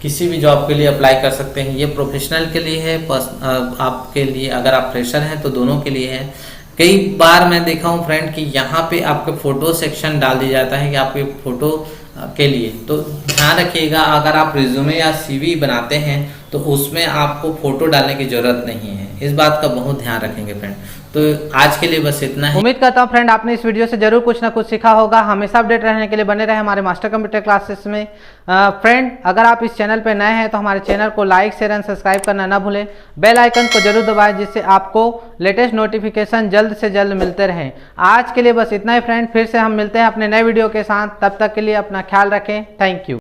S2: किसी भी जॉब के लिए अप्लाई कर सकते हैं। ये प्रोफेशनल के लिए है, आपके लिए, अगर आप फ्रेशर हैं तो दोनों के लिए है। कई बार मैं देखा हूँ फ्रेंड कि यहाँ पे आपके फोटो सेक्शन डाल दिया जाता है कि आपके फोटो के लिए, तो ध्यान रखिएगा अगर आप रिज्यूमे या सीवी बनाते हैं तो उसमें आपको फोटो डालने की जरूरत नहीं है। इस बात का बहुत ध्यान रखेंगे फ्रेंड। तो आज के लिए बस इतना है।
S1: उम्मीद करता हूँ फ्रेंड आपने इस वीडियो से जरूर कुछ ना कुछ सीखा होगा। हमेशा अपडेट रहने के लिए बने रहे हमारे मास्टर कंप्यूटर क्लासेस में। फ्रेंड अगर आप इस चैनल पर नए हैं तो हमारे चैनल को लाइक शेयर एंड सब्सक्राइब करना ना भूलें। बेल आइकन को जरूर दबाएं जिससे आपको लेटेस्ट नोटिफिकेशन जल्द से जल्द मिलते रहें। आज के लिए बस इतना ही फ्रेंड, फिर से हम मिलते हैं अपने नए वीडियो के साथ। तब तक के लिए अपना ख्याल रखें। Thank you.